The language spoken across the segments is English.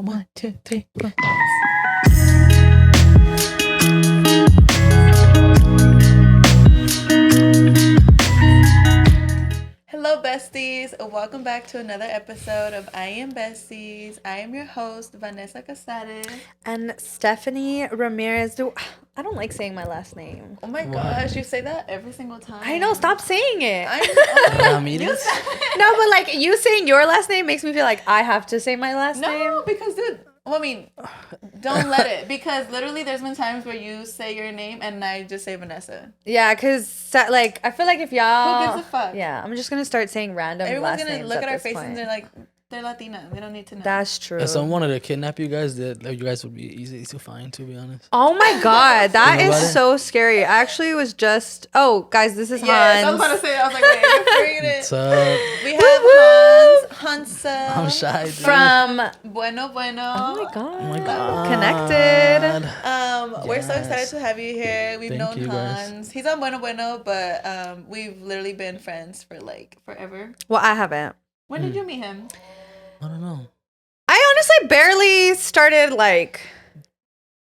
1, 2, 3, 4. Hello, besties. Welcome back to another episode of I Am Besties. I am your host, Vanessa Cazarez. And Stephanie Ramierez. I don't like saying my last name. Oh my gosh, you say that every single time. I know, stop saying it. I know. Ramierez? No, but like you saying your last name makes me feel like I have to say my last name. No, because dude, well, I mean, don't let it. Because literally there's been times where you say your name and I just say Vanessa. Yeah, because like I feel like if y'all... Who gives a fuck? Yeah, I'm just going to start saying random Everyone's last going to names look at our this faces point. and they're like, they're Latina. They don't need to know. That's true. If someone wanted to kidnap you guys, you guys would be easy to find, to be honest. Oh my God, that Think about is it. so scary. I actually was just... Oh, guys, this is Yes, Hans. I was about to say it. I was like, wait, you're forgetting it. What's up? We have Hansa I'm shy, dude. From... Bueno Bueno. Oh my God. Oh my God. Connected. We're so Yes. excited to have you here. We've Thank known you, guys. Hans. He's on Bueno Bueno, but we've literally been friends for like forever. Well, I haven't. When did you meet him? I don't know. I honestly barely started like...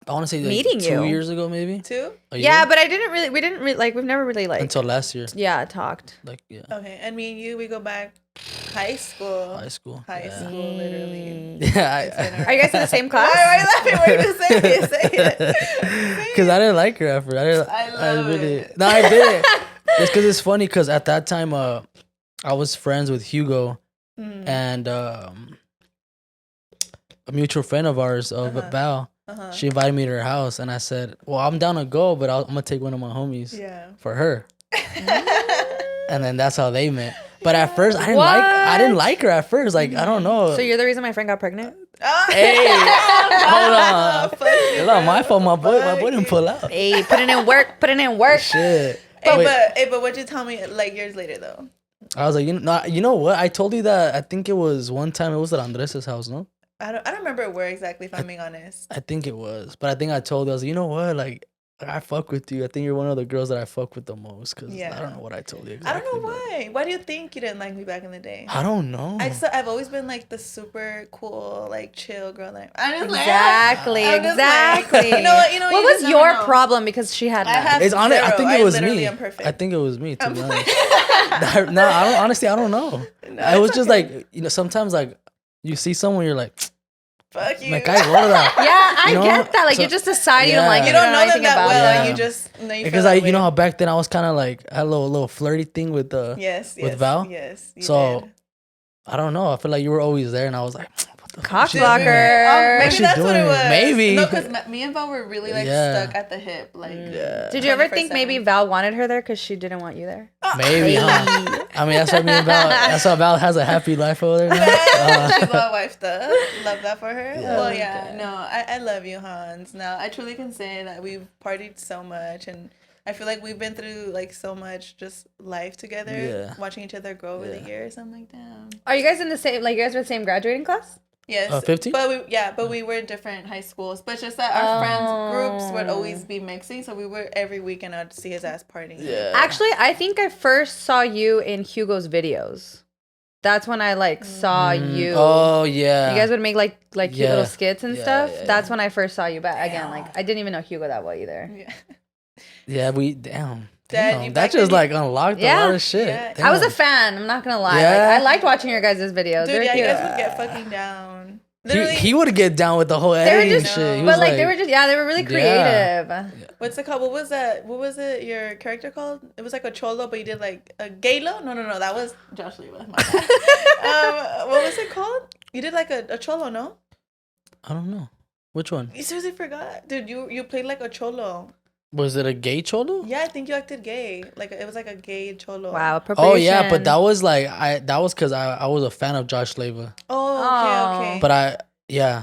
I want to say like Meeting 2 you. years ago, maybe. 2? A Yeah, year? but we didn't really, like, we've never really, like... Until last year. Yeah, talked. Like, yeah. Okay, and me and you, we go back high school. High school. High yeah. school, literally. Yeah. Are you guys in the same class? Why are you laughing? Why are you just saying it? Say it. Because I didn't like her at first. I love it. No, I didn't. It's because it's funny because at that time, I was friends with Hugo and a mutual friend of ours, Val. She invited me to her house, and I said, "Well, I'm down to go, but I'm gonna take one of my homies for her." And then that's how they met. But at first, I didn't like her at first. Like, I don't know. So you're the reason my friend got pregnant? Hey, hold on. Fuck you, It's not my fault. My boy didn't pull out. Hey, putting in work. Shit. But what'd you tell me like years later though? I was like, you know what? I told you that. I think it was one time. It was at Andres' house, no? I don't remember where exactly, if I'm being honest. I think it was, but I think I told you, I was like, you know what? Like, I fuck with you. I think you're one of the girls that I fuck with the most. Cause I don't know what I told you exactly. I don't know why. Why do you think you didn't like me back in the day? I don't know. I've always been like the super cool, like chill girl. Like, Exactly. You know what? You know What you was just your never know. problem? Because she had I none. have It's honest. I zero. think it was literally me. am perfect. I think it was me. To be honest. No, I don't. Honestly, I don't know. I was just like, sometimes like you see someone, you're like, fuck you. like I love that. Yeah, I You know? get that. Like, So- you just decide you don't Yeah. like it. You don't know them anything that about well, it. and Yeah. you just know you Because feel that way. how back then I was kind of like I had a little flirty thing with yes, with Val. Yes. You So did. I don't know. I feel like you were always there, and I was like, what the Cock fuck is she blocker. doing? Maybe What's she that's what it doing? was. Maybe. No, because me and Val were really like Yeah. stuck at the hip. Like, Yeah. Did you ever 24/7. think maybe Val wanted her there because she didn't want you there? Maybe, huh? I mean, that's why me and Val. That's why Val has a happy life over there now. She's all wifed up. Love that for her. Well, yeah, no, I love you, Hans. Now, I truly can say that we've partied so much, and I feel like we've been through like so much just life together, Yeah. watching each other grow over the years. I'm like, damn. Are you guys in the same, like, you guys were the same graduating class? Yes, 15? but we were in different high schools. But just that our friends groups would always be mixing, so we were every weekend I'd see his ass partying. Yeah. Actually, I think I first saw you in Hugo's videos. That's when I like saw you. Oh yeah. You guys would make like cute Yeah. little skits and Yeah, stuff. yeah, That's when I first saw you. But again, like I didn't even know Hugo that well either. Yeah. Yeah, we damn. Dad, you That back just then, like unlocked a lot of shit. Yeah. I was a Damn. fan. I'm not gonna lie. Yeah. Like, I liked watching your guys' videos. Dude, They yeah, were you cute. guys would get fucking down. He would get down with the whole They were editing just, shit. He but was like they were just they were really creative. Yeah. What's it called? What was that? What was it? Your character called? It was like a cholo, but you did like a gaylo. No, that was Josh Leva. My bad. What was it called? You did like a cholo, no? I don't know. Which one? You seriously forgot, dude. You played like a cholo. Was it a gay cholo? Yeah, I think you acted gay. Like it was like a gay cholo. Wow, appropriation. Oh yeah, but that was like that was because I was a fan of Josh Leva. Oh, okay. But I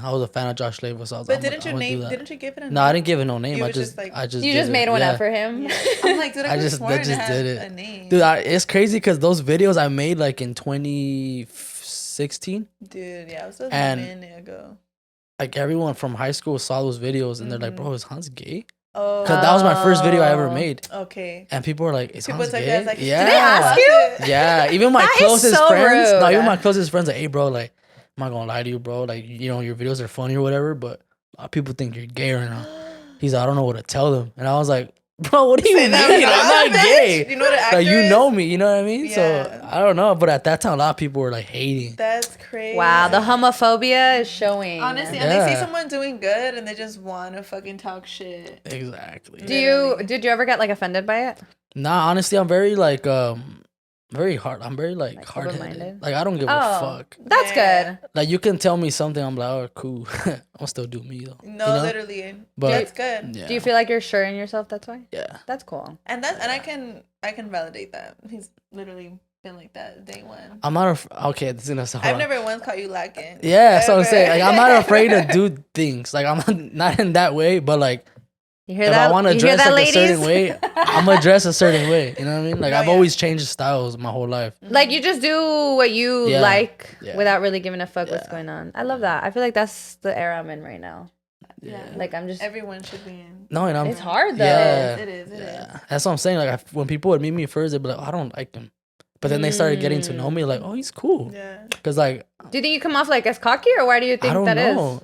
was a fan of Josh Leva, so I was But like, didn't you I'm gonna do name? that. Didn't you give it a name? No, I didn't give it no name. You I were just just like- I just You did just it. made one Yeah. up for him. Yeah. I'm like, dude, I just did it. a name. Dude, it's crazy because those videos I made like in 2016. Dude, yeah, it was a And- minute ago. Like everyone from high school saw those videos and they're like, "Bro, is Hans gay?" Oh, Because that was my first video I ever made, okay. and people were like, "Is People Hans took gay?" it as like, yeah. Did they ask you? Yeah, even my That is closest so friends. rude. No, even my closest friends. Like, hey, bro, like, I'm not gonna lie to you, bro. Like, you know, your videos are funny or whatever, but a lot of people think you're gay right now. He's like, I don't know what to tell them. And I was like, bro, what do you mean? I'm not gay. You know what an actor like, you is? know me, you know what I mean? Yeah. So I don't know. But at that time, a lot of people were like hating. That's crazy. Wow, the homophobia is showing. Honestly, and they see someone doing good and they just want to fucking talk shit. Exactly. Did you ever get like offended by it? Nah, honestly, I'm very like very hard. I'm very like hard-headed. Like, I don't give a fuck. That's good. Like, you can tell me something, I'm like, oh, cool. I'll still do me though. No, you know? literally. But that's good. Yeah. Do you feel like you're sure in yourself? That's why. Yeah. That's cool. And I can validate that. He's literally been like that day one. I'm not okay. This is gonna sound. I've never once caught you lacking. Yeah, so I'm saying, like, I'm not afraid to do things. Like, I'm not in that way, but like, You hear if that? I want to You dress hear that, like ladies? a certain way, I'm gonna dress a certain way. You know what I mean? Like, No, I've yeah. always changed styles my whole life. Like, you just do what you like Yeah. without really giving a fuck what's going on. I love that. I feel like that's the era I'm in right now. Yeah. Like, I'm just. Everyone should be in. No, and It's hard though. Yeah, It is. That's what I'm saying. Like, when people would meet me first, they'd be like, oh, I don't like him. But then they started getting to know me, like, oh, he's cool. Yeah. Cause like, Do you think you come off like as cocky, or why do you think I don't that is? know.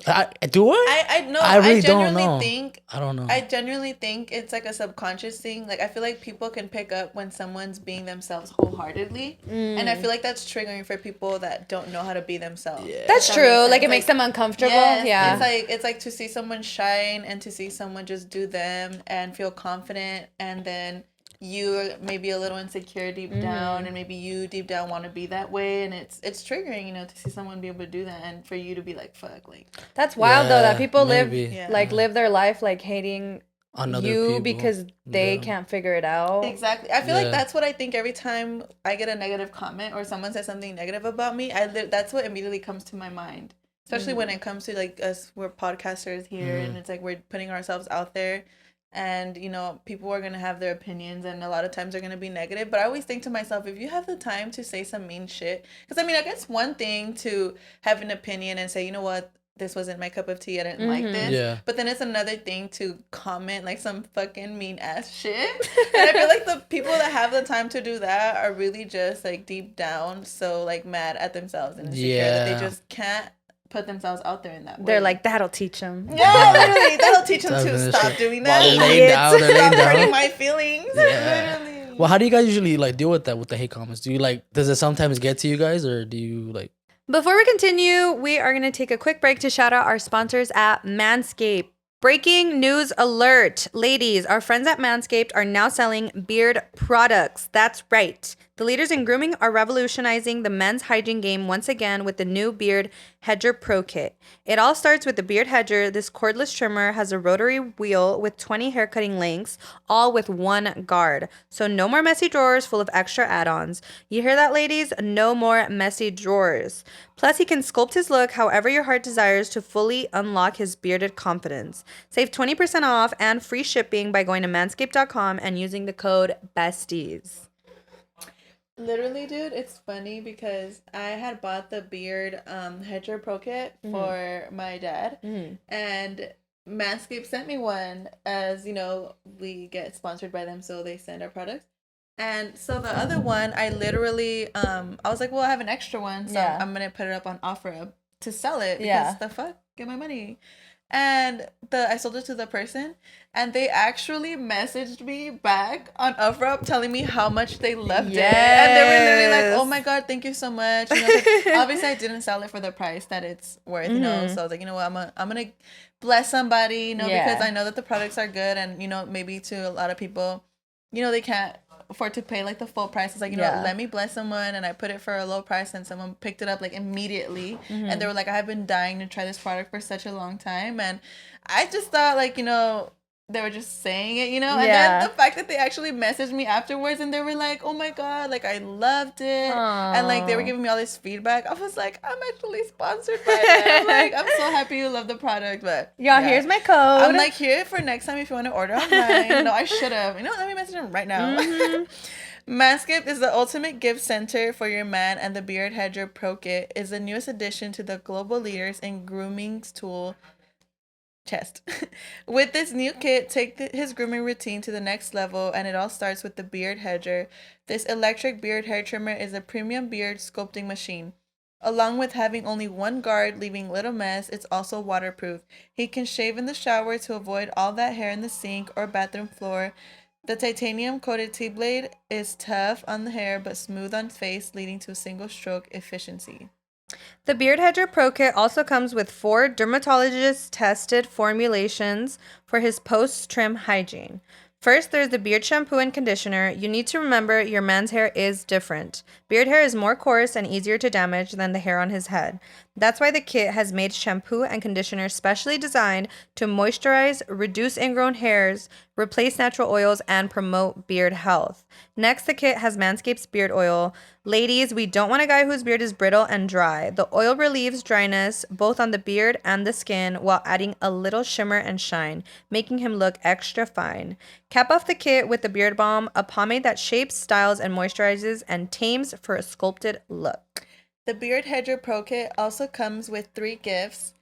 Do I? I know. I really don't genuinely know. think. I don't know. I genuinely think it's like a subconscious thing. Like, I feel like people can pick up when someone's being themselves wholeheartedly, and I feel like that's triggering for people that don't know how to be themselves. Yeah. That's If that true. makes Like, it sense. makes them uncomfortable. Yes, Yeah. it's like to see someone shine and to see someone just do them and feel confident, and then you maybe a little insecure deep down, and maybe you deep down want to be that way, and it's triggering, you know, to see someone be able to do that, and for you to be like, fuck, like, That's wild though, that people maybe. live their life like hating On other you people. because they can't figure it out. exactly. I feel like that's what I think every time I get a negative comment or someone says something negative about me. That's what immediately comes to my mind, especially when it comes to like us. We're podcasters here, and it's like we're putting ourselves out there. And, you know, people are going to have their opinions, and a lot of times they're going to be negative. But I always think to myself, if you have the time to say some mean shit, because, I mean, I guess one thing to have an opinion and say, you know what, this wasn't my cup of tea, I didn't like this. Yeah. But then it's another thing to comment like some fucking mean ass shit. And I feel like the people that have the time to do that are really just like deep down so like mad at themselves and insecure that they just can't put themselves out there in that way. They're like, that'll teach them. Yeah, literally, that'll teach them to stop doing that. While they're laying down, Stop hurting my feelings. Yeah. Literally. Well, how do you guys usually like deal with that, with the hate comments? Do you like, does it sometimes get to you guys, or do you like? Before we continue, we are going to take a quick break to shout out our sponsors at Manscaped. Breaking news alert. Ladies, our friends at Manscaped are now selling beard products. That's right. The leaders in grooming are revolutionizing the men's hygiene game once again with the new Beard Hedger Pro Kit. It all starts with the Beard Hedger. This cordless trimmer has a rotary wheel with 20 hair cutting lengths, all with one guard. So no more messy drawers full of extra add-ons. You hear that, ladies? No more messy drawers. Plus, he can sculpt his look however your heart desires to fully unlock his bearded confidence. Save 20% off and free shipping by going to manscaped.com and using the code BESTIES. Literally, dude, it's funny because I had bought the Beard Hedger Pro Kit for my dad, and Manscaped sent me one, as you know, we get sponsored by them, so they send our products. And so the other one, I literally, I was like, well, I have an extra one, so I'm gonna put it up on OfferUp to sell it because the fuck, get my money. And I sold it to the person, and they actually messaged me back on OfferUp telling me how much they loved it. And they were literally like, oh my God, thank you so much. You know, like, obviously, I didn't sell it for the price that it's worth, you know. So I was like, you know what, I'm gonna bless somebody, you know, because I know that the products are good, and, you know, maybe to a lot of people, you know, they can't afford to pay like the full price. It's like, you know, let me bless someone, and I put it for a low price, and someone picked it up like immediately, and they were like, I've been dying to try this product for such a long time. And I just thought, like, you know, they were just saying it, you know, and then the fact that they actually messaged me afterwards and they were like, oh my God, like, I loved it. Aww. And like, they were giving me all this feedback. I was like, I'm actually sponsored by them. Like, I'm so happy you love the product. But y'all, here's my code. I'm like, here for next time if you want to order online. No, I should have. You know, let me message them right now. Manscaped is the ultimate gift center for your man, and the Beard Hedger Pro Kit is the newest addition to the global leaders in grooming's tool chest. With this new kit, take his grooming routine to the next level, and it all starts with the Beard Hedger. This electric beard hair trimmer is a premium beard sculpting machine. Along with having only one guard, leaving little mess, it's also waterproof. He can shave in the shower to avoid all that hair in the sink or bathroom floor. The titanium-coated T-blade is tough on the hair but smooth on face, leading to single-stroke efficiency. The Beard Hedger Pro Kit also comes with 4 dermatologist-tested formulations for his post-trim hygiene. First, there's the beard shampoo and conditioner. You need to remember your man's hair is different. Beard hair is more coarse and easier to damage than the hair on his head. That's why the kit has made shampoo and conditioner specially designed to moisturize, reduce ingrown hairs, replace natural oils, and promote beard health. Next, the kit has Manscaped's beard oil. Ladies, we don't want a guy whose beard is brittle and dry. The oil relieves dryness both on the beard and the skin while adding a little shimmer and shine, making him look extra fine. Cap off the kit with the Beard Balm, a pomade that shapes, styles, and moisturizes and tames for a sculpted look. The Beard Hedger Pro Kit also comes with 3 gifts: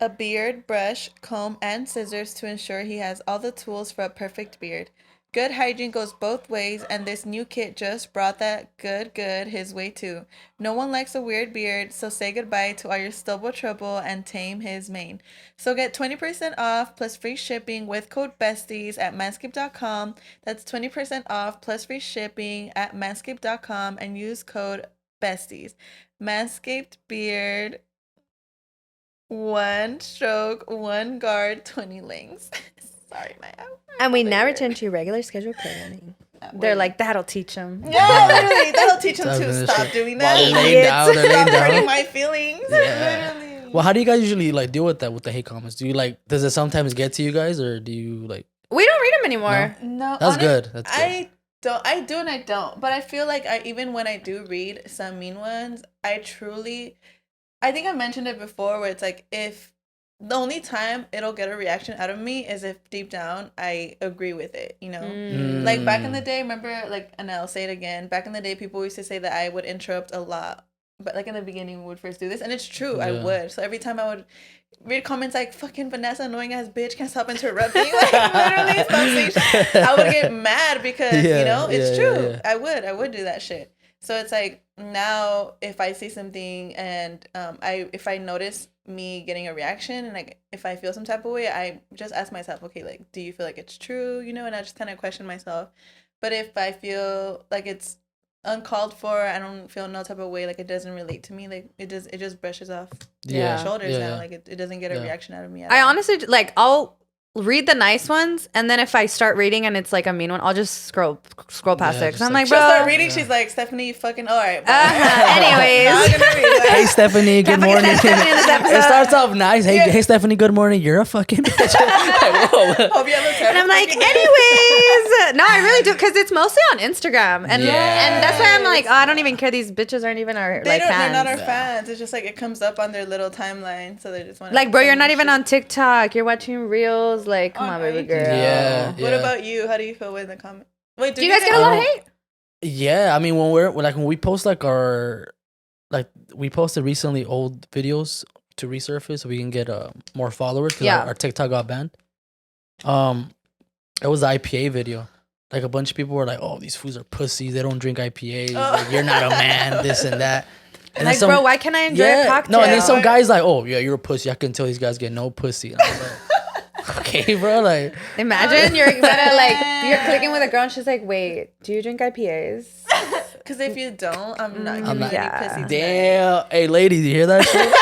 a beard brush, comb, and scissors to ensure he has all the tools for a perfect beard. Good hygiene goes both ways, and this new kit just brought that good his way too. No one likes a weird beard, so say goodbye to all your stubble trouble and tame his mane. So get 20% off plus free shipping with code BESTIES at manscaped.com. That's 20% off plus free shipping at manscaped.com and use code BESTIES. Manscaped beard, 1 stroke, 1 guard, 20 links. Sorry, my And we now return to your regular scheduled programming. They're like, that'll teach them. Yeah, literally. That'll teach them to stop doing that. They're laying down. Stop hurting my feelings. Yeah. Literally. Well, how do you guys usually like deal with that, with the hate comments? Do you does it sometimes get to you guys, or do you like? We don't read them anymore. No, that's good. That's good. I do and I don't. But I feel like even when I do read some mean ones, I think I mentioned it before, where it's like, if the only time it'll get a reaction out of me is if deep down I agree with it, you know? Like back in the day, remember, and I'll say it again, back in the day, people used to say that I would interrupt a lot. But like in the beginning, we would first do this, and it's true, I would. So every time I would read comments like, fucking Vanessa, annoying ass bitch, can't stop interrupting, like literally stop saying shit, I would get mad because, you know, it's true. Yeah. I would do that shit. So it's like, now if I see something and if I notice me getting a reaction, and like if I feel some type of way, I just ask myself, okay, like, do you feel like it's true, you know? And I just kind of question myself. But if I feel like it's uncalled for, I don't feel no type of way, like it doesn't relate to me, like it just brushes off my shoulders now, like it doesn't get a reaction out of me at all. Honestly, like, I'll read the nice ones, and then if I start reading and it's like a mean one, I'll just scroll past it, because I'm like, bro, she'll start reading, she's like, Stephanie, you fucking all right, anyways. Hey Stephanie, good morning. It starts off nice. Hey Stephanie, good morning. You're a fucking bitch. Hope you have a and I'm like, anyways, no, I really do, because it's mostly on Instagram, and that's why I'm like, oh, I don't even care. These bitches aren't even our fans. They're not our fans. It's just like it comes up on their little timeline, so they just want to, like, bro, you're not even on TikTok. You're watching Reels. Like, come on, baby girl. Yeah. What about you? How do you feel with the comment? Wait, do you guys get a lot of hate? Yeah, I mean, when we post we posted recently old videos to resurface so we can get more followers, because our TikTok got banned. It was the IPA video. Like, a bunch of people were like, "Oh, these fools are pussies. They don't drink IPAs. Like, you're not a man. This and that." And like, bro, why can't I enjoy a cocktail? No, and then some guys like, "Oh, yeah, you're a pussy. I can tell these guys get no pussy." And I was like, okay, bro, like, imagine you're clicking with a girl and she's like, wait, do you drink IPAs? Because if you don't, I'm not giving you any pussy. Damn. Hey, ladies, you hear that shit?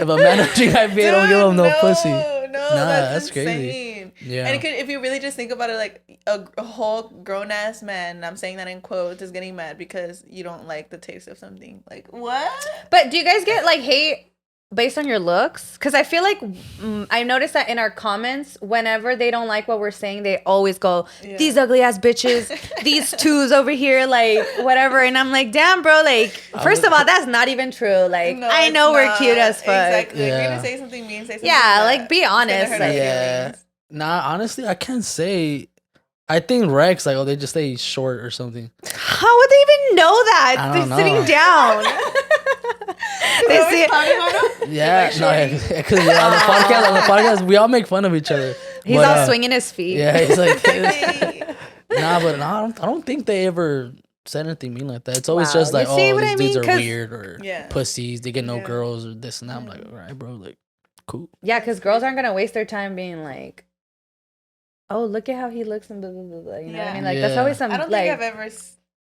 If a man don't drink IPA, don't give him no pussy. No, that's crazy. Yeah. And if you really just think about it, like a whole grown ass man, I'm saying that in quotes, is getting mad because you don't like the taste of something. Like, what? But do you guys get like hate based on your looks? Because I feel like I noticed that in our comments, whenever they don't like what we're saying, they always go, these ugly ass bitches, these twos over here, like whatever. And I'm like, damn, bro, like, first of all, that's not even true. Like, no, I know we're cute as fuck. Exactly. If you're gonna say something mean, say something. Yeah, like, be honest. Like, nah, honestly, I can't say. I think Rex, like, they just say he's short or something. How would they even know that? They're sitting down. They see it. Yeah, like, because on the podcast, we all make fun of each other. He's all swinging his feet. Yeah, he's like, I don't think they ever said anything mean like that. It's always just like, these dudes are weird or pussies. They get no girls or this and that. I'm like, all right, bro, like, cool. Yeah, because girls aren't gonna waste their time being like, oh, look at how he looks and blah, blah, blah, blah. You know what I mean? Like, that's always some. I don't think I've ever.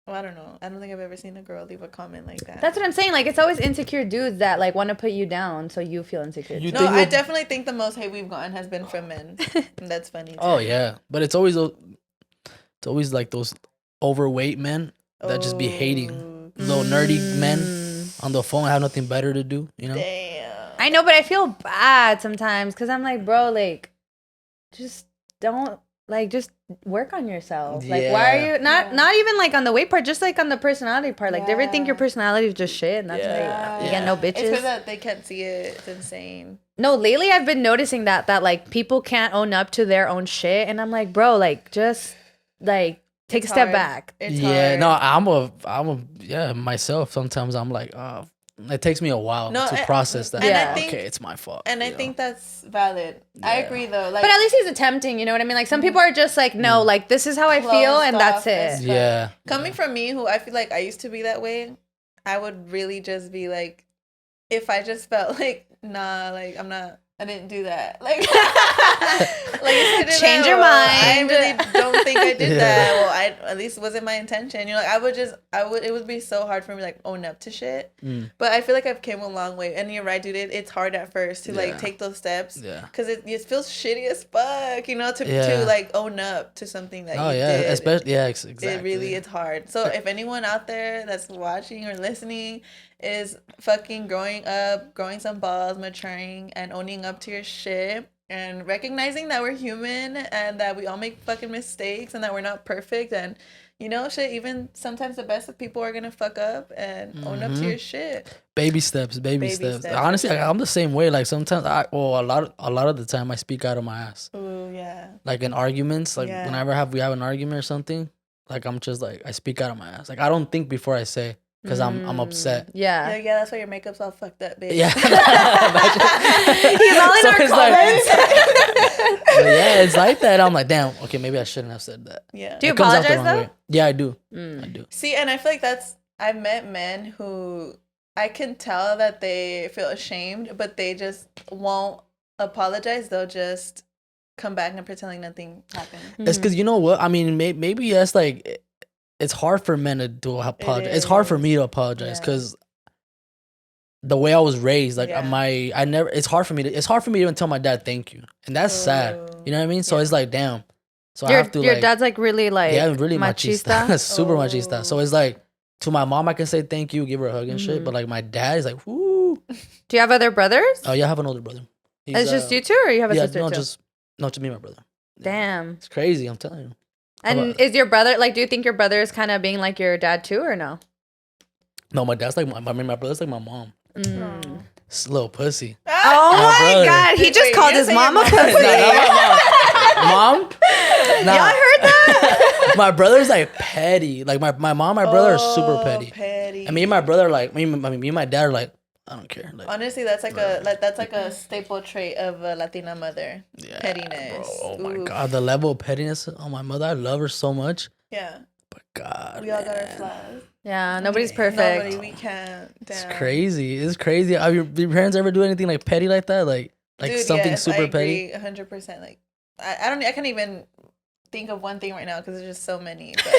Well, I don't know. I don't think I've ever seen a girl leave a comment like that. That's what I'm saying. Like, it's always insecure dudes that like want to put you down, so you feel insecure. No, I definitely think the most hate we've gotten has been from men. That's funny. Too. Oh yeah, but it's always like those overweight men that just be hating little nerdy men on the phone, have nothing better to do. You know. Damn. I know, but I feel bad sometimes because I'm like, bro, like, just don't. Like, just work on yourself. Like, why are you not even like on the weight part, just like on the personality part. Like, they ever think your personality is just shit, and that's why you get no bitches. It's because that they can't see it. It's insane. No, lately I've been noticing that like people can't own up to their own shit, and I'm like, bro, like, just like take a step back. It's hard. No, I'm a myself. Sometimes I'm like, it takes me a while to process that. And I think, okay, it's my fault. And I think that's valid. I agree though. Like, but at least he's attempting, you know what I mean? Like, some people are just like, no, like, this is how I feel, and that's it. Yeah. Coming from me, who I feel like I used to be that way, I would really just be like, if I just felt like, nah, like, I didn't do that. Like, change your mind. I really don't think I did that. Well, at least it wasn't my intention. You know, like, it would be so hard for me, like, own up to shit. But I feel like I've came a long way. And you're right, dude. It's hard at first to, like, take those steps. Yeah. Because it feels shitty as fuck, you know, to like, own up to something that you did. Especially, exactly. It's hard. So if anyone out there that's watching or listening is fucking growing up, growing some balls, maturing, and owning up to your shit, and recognizing that we're human and that we all make fucking mistakes and that we're not perfect, and you know, shit, even sometimes the best of people are gonna fuck up, and own up to your shit. Baby steps. Honestly, I'm the same way. Like, sometimes a lot of the time I speak out of my ass. Oh yeah. Like, in arguments, like whenever we have an argument or something, like, I'm just like, I speak out of my ass. Like, I don't think before I say. Because I'm upset. Yeah, that's why your makeup's all fucked up, bitch. Yeah. He's all in our comments. It's like that. I'm like, damn, okay, maybe I shouldn't have said that. Yeah. Do you apologize, though? Way. Yeah, I do. I do. See, and I feel like I've met men who I can tell that they feel ashamed, but they just won't apologize. They'll just come back and pretend like nothing happened. It's because, you know what? I mean, maybe that's like... It's hard for men to do apologize. It's hard for me to apologize because the way I was raised, like it's hard for me to even tell my dad thank you, and that's sad. You know what I mean? So it's like, damn. So I have to. Your dad's like really like really machista, super machista. So it's like, to my mom I can say thank you, give her a hug and shit, but like my dad is like, whoo. Do you have other brothers? Oh yeah, I have an older brother. It's just you two, or you have a sister too? Just me and my brother. Damn, it's crazy. I'm telling you. And is your brother, like, do you think your brother is kind of being like your dad too, or no? No, my dad's like, my brother's like my mom. It's a little pussy. Oh my God. He just called his mom a pussy. Mom? Nah. Y'all heard that? My brother's like petty. Like my mom and my brother are super petty. And me and my brother, like, me and my dad are like, I don't care. Like, honestly, that's like a staple trait of a Latina mother. Yeah, pettiness. Bro. Oh my God, the level of pettiness on my mother. I love her so much. Yeah. But God, we all got our flaws. Yeah, nobody's perfect. We can't. Damn. It's crazy. It's crazy. Did your parents ever do anything like petty like that? Like dude, something yes, super I petty? 100%. Like I can't even think of one thing right now because there's just so many. But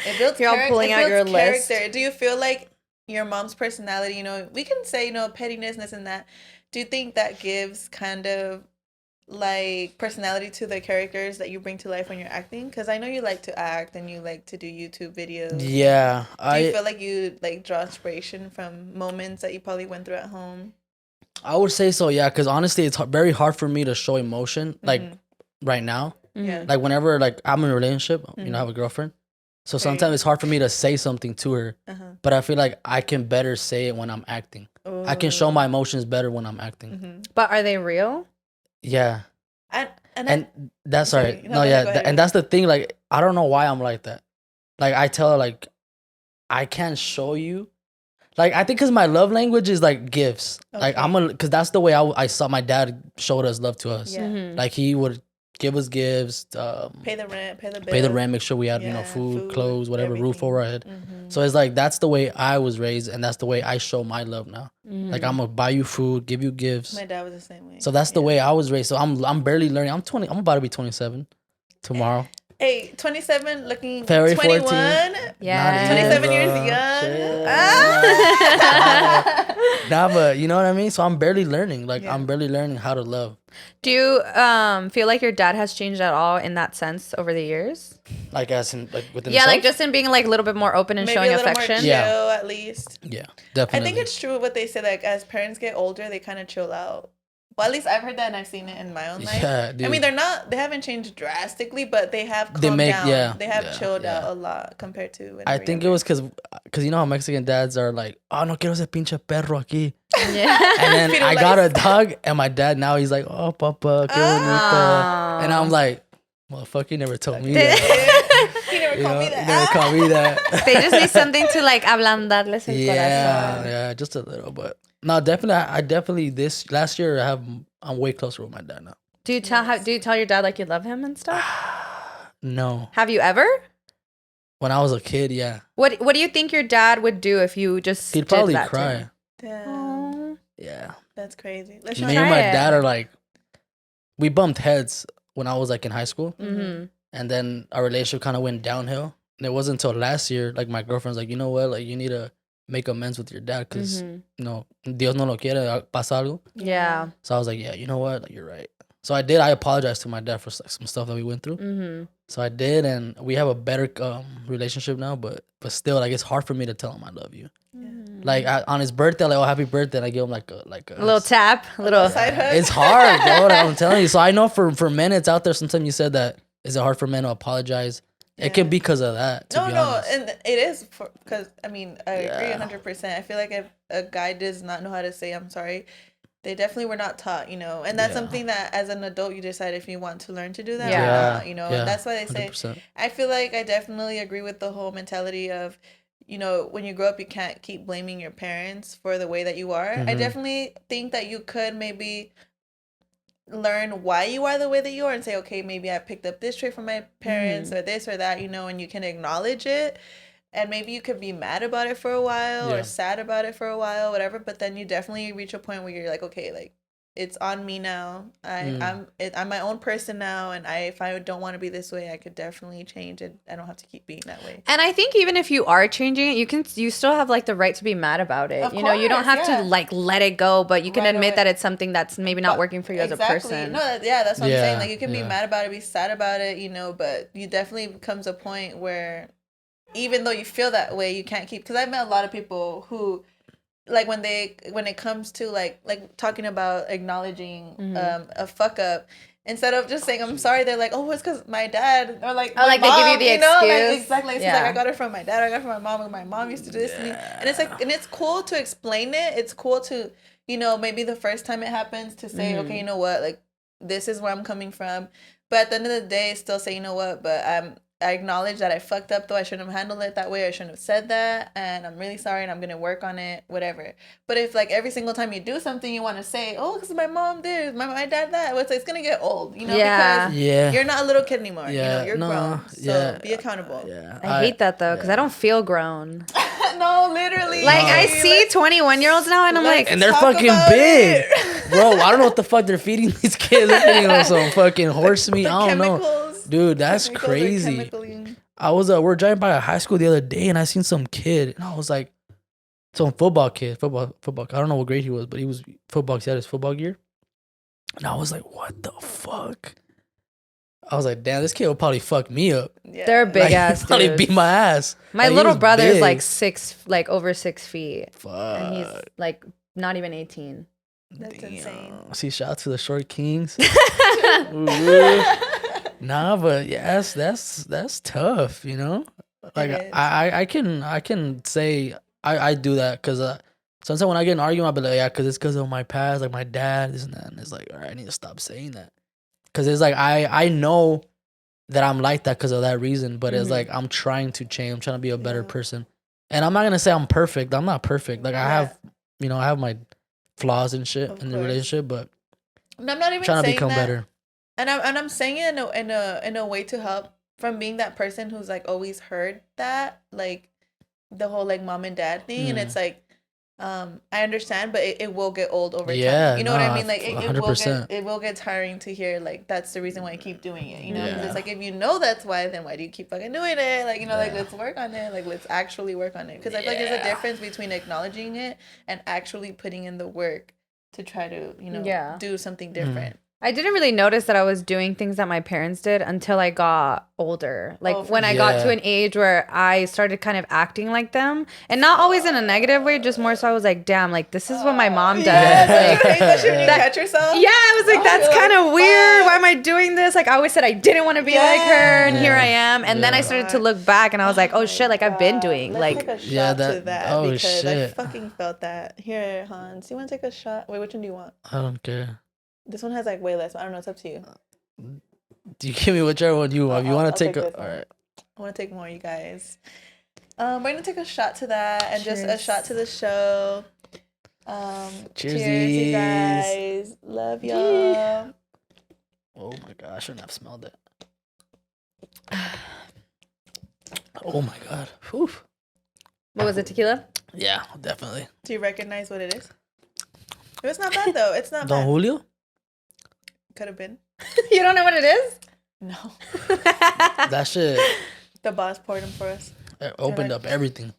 it builds. You're all pulling out your list. Do you feel like your mom's personality, you know, we can say, you know, pettiness, this and that. Do you think that gives kind of like personality to the characters that you bring to life when you're acting? Because I know you like to act and you like to do YouTube videos. Yeah. Do you feel like you like draw inspiration from moments that you probably went through at home? I would say so, yeah. Because honestly, it's very hard for me to show emotion like right now. Yeah. Like whenever like I'm in a relationship, you know, I have a girlfriend. So sometimes it's hard for me to say something to her, but I feel like I can better say it when I'm acting. Ooh. I can show my emotions better when I'm acting. But are they real? Yeah. And that's sorry. right. No, yeah. And that's the thing. Like, I don't know why I'm like that. Like, I tell her, like, I can't show you. Like, I think because my love language is, like, gifts. Okay. Like, because that's the way I saw my dad showed us love to us. Yeah. Like, he would give us gifts, pay the rent, make sure we had food, clothes, whatever, everything. roof over our head. So it's like that's the way I was raised, and that's the way I show my love now. Like I'm gonna buy you food, give you gifts. My dad was the same way. So that's the way I was raised. So I'm barely learning. I'm 20. I'm about to be 27 tomorrow. Hey, 27, looking February 21. 14. Yeah. 27 years young. Nah, but you know what I mean? So I'm barely learning. Like, I'm barely learning how to love. Do you feel like your dad has changed at all in that sense over the years? Like, as in, like, within Yeah, himself? like, just in being, like, a little bit more open and Maybe showing a little affection? more chill, at least. Yeah, definitely. I think it's true what they say, like, as parents get older, they kind of chill out. Well, at least I've heard that and I've seen it in my own life. Yeah, dude. I mean, they haven't changed drastically, but they have calmed down. Yeah, they have chilled out a lot compared to. I think it was because you know how Mexican dads are like, oh, no quiero ese pinche perro aquí. Yeah. And then I got a dog, and my dad now he's like, oh, papa, qué bonito. And I'm like, motherfucker, you never told me that. He never called me that. He never called me that. They just need something to like ablandarles el corazón. Yeah, just a little, but. No, definitely. I definitely this last year I'm way closer with my dad now. Do you tell your dad like you love him and stuff? No. Have you ever? When I was a kid, yeah. What do you think your dad would do if you just He'd probably cry. Damn. Yeah. That's crazy. Me and my dad are like, we bumped heads when I was like in high school, and then our relationship kind of went downhill. And it wasn't until last year, like my girlfriend's like, you know what, like you need to make amends with your dad because you know Dios no lo quiere, pasa algo. Yeah. So I was like, yeah, you know what, like, you're right. So I did. I apologized to my dad for like, some stuff that we went through. So I did, and we have a better relationship now. But still, like it's hard for me to tell him I love you. Like on his birthday, like, oh, happy birthday, and I give him like a little tap, a little side hug. It's hard, bro. I'm telling you. So I know for men, it's out there. Sometimes you said that is it hard for men to apologize? It can be because of that. To be honest. And it is because I mean I agree 100%. I feel like if a guy does not know how to say I'm sorry, they definitely were not taught, you know, and that's something that as an adult you decide if you want to learn to do that or not, you know. And that's why they say 100%. I feel like I definitely agree with the whole mentality of, you know, when you grow up you can't keep blaming your parents for the way that you are. I definitely think that you could maybe learn why you are the way that you are and say, okay, maybe I picked up this trait from my parents or this or that, you know, and you can acknowledge it. And maybe you could be mad about it for a while or sad about it for a while, whatever. But then you definitely reach a point where you're like, okay, like it's on me now. I'm my own person now, and if I don't want to be this way, I could definitely change it. I don't have to keep being that way. And I think even if you are changing it, you still have like the right to be mad about it. You know, you don't have to like let it go, but you can admit that it's something that's maybe not working for you as a person. No, that's what I'm saying. Like you can be mad about it, be sad about it, you know, but you definitely comes a point where even though you feel that way, you can't keep. Because I've met a lot of people who, like when it comes to like talking about acknowledging a fuck up, instead of just saying I'm sorry, they're like, oh, it's because my dad, or like my mom, they give you the excuse. Like, exactly. It's like I got it from my dad, I got it from my mom, and my mom used to do this to me, and it's like, and it's cool to explain it. It's cool to, you know, maybe the first time it happens to say, okay, you know what, like this is where I'm coming from, but at the end of the day, still say, you know what, but I acknowledge that I fucked up though. I shouldn't have handled it that way. I shouldn't have said that. And I'm really sorry and I'm going to work on it, whatever. But if like every single time you do something, you want to say, oh, because my mom did, my dad that, well, it's going to get old, you know, because you're not a little kid anymore. You know, you're grown. So be accountable. I hate that though, because I don't feel grown. No, literally. Like I see 21-year-olds now and I'm like, and they're fucking big. Bro, I don't know what the fuck they're feeding these kids. They're feeding them some fucking horse meat. I don't know. Dude, that's crazy. I was we're driving by a high school the other day and I seen some kid and I was like, some football kid. I don't know what grade he was, but he was football. He had his football gear. And I was like, what the fuck? I was like, damn, this kid will probably fuck me up. Yeah. They're big ass dudes. Probably beat my ass. My little brother's like over 6 feet. Fuck. And he's like not even 18. That's insane. See, shout out to the short kings. Nah, but yes, that's tough, you know. Like I can say I do that because sometimes when I get in an argument, I'll be like, yeah, because it's because of my past, like my dad, this and that, and it's like, all right, I need to stop saying that because it's like I know that I'm like that because of that reason, but it's like I'm trying to change. I'm trying to be a better person, and I'm not gonna say I'm perfect. I'm not perfect. Like I have, you know, I have my flaws and shit in the relationship, but I'm not even trying to saying become that. better. And I'm saying it in a way to help from being that person who's like always heard that, like the whole like mom and dad thing, and it's like I understand, but it will get old over time. You know what I mean? Like it will get tiring to hear like that's the reason why I keep doing it. You know, because it's like if you know that's why, then why do you keep fucking doing it? Like, you know, like let's work on it. Like let's actually work on it. Because I feel like there's a difference between acknowledging it and actually putting in the work to try to, you know, do something different. I didn't really notice that I was doing things that my parents did until I got older. Like when I got to an age where I started kind of acting like them, and not always in a negative way, just more so I was like, damn, like this is what my mom does. Like, especially when you catch yourself. Yeah, I was like, that's kind of weird. Why am I doing this? Like I always said I didn't want to be like her, and here I am. And then I started to look back, and I was like, oh shit, like I've been doing. Let's like take a shot to that because I fucking felt that. Here, Hans, you want to take a shot? Wait, which one do you want? I don't care. This one has like way less. I don't know. It's up to you. Do you give me whichever one you want? If you want to take a, all right. I want to take more, you guys. We're gonna take a shot to that and just a shot to the show. Cheers, you guys. Love y'all. Oh my god, I shouldn't have smelled it. Oh my god. Whew. What was it, tequila? Yeah, definitely. Do you recognize what it is? It's not bad though. It's not Don bad. Julio? Could have been. You don't know what it is? No. That shit. The boss poured them for us. It opened up everything.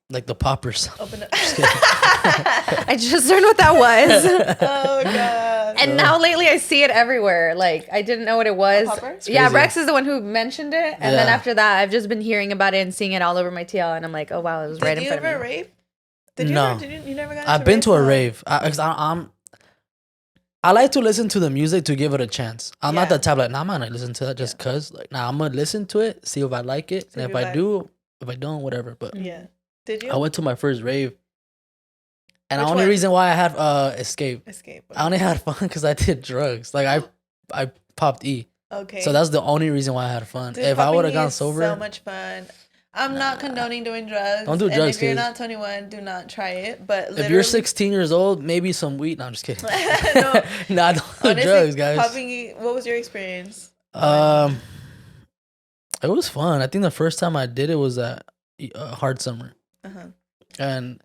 Like the poppers. Opened up. I just learned what that was. Oh god. And now lately I see it everywhere. Like I didn't know what it was. Yeah, Rex is the one who mentioned it. And then after that I've just been hearing about it and seeing it all over my TL, and I'm like, oh wow, it was right in front of me. Did you ever rave? No. You never got I've been to a rave. I like to listen to the music to give it a chance. I'm not the type like, nah, I'm not gonna listen to that just cause. Like, nah, I'm gonna listen to it, see if I like it, and if I do, if I don't, whatever. But yeah, did you? I went to my first rave, and the only reason why I had Escape. Okay. I only had fun because I did drugs. Like I popped E. Okay. So that's the only reason why I had fun. Dude, if I would have gone sober, so much fun. I'm not condoning doing drugs. Don't do drugs, and if you're not 21, do not try it. But if you're 16 years old, maybe some weed. No, I'm just kidding. Nah, don't do drugs, guys. What was your experience? It was fun. I think the first time I did it was at Hard Summer. And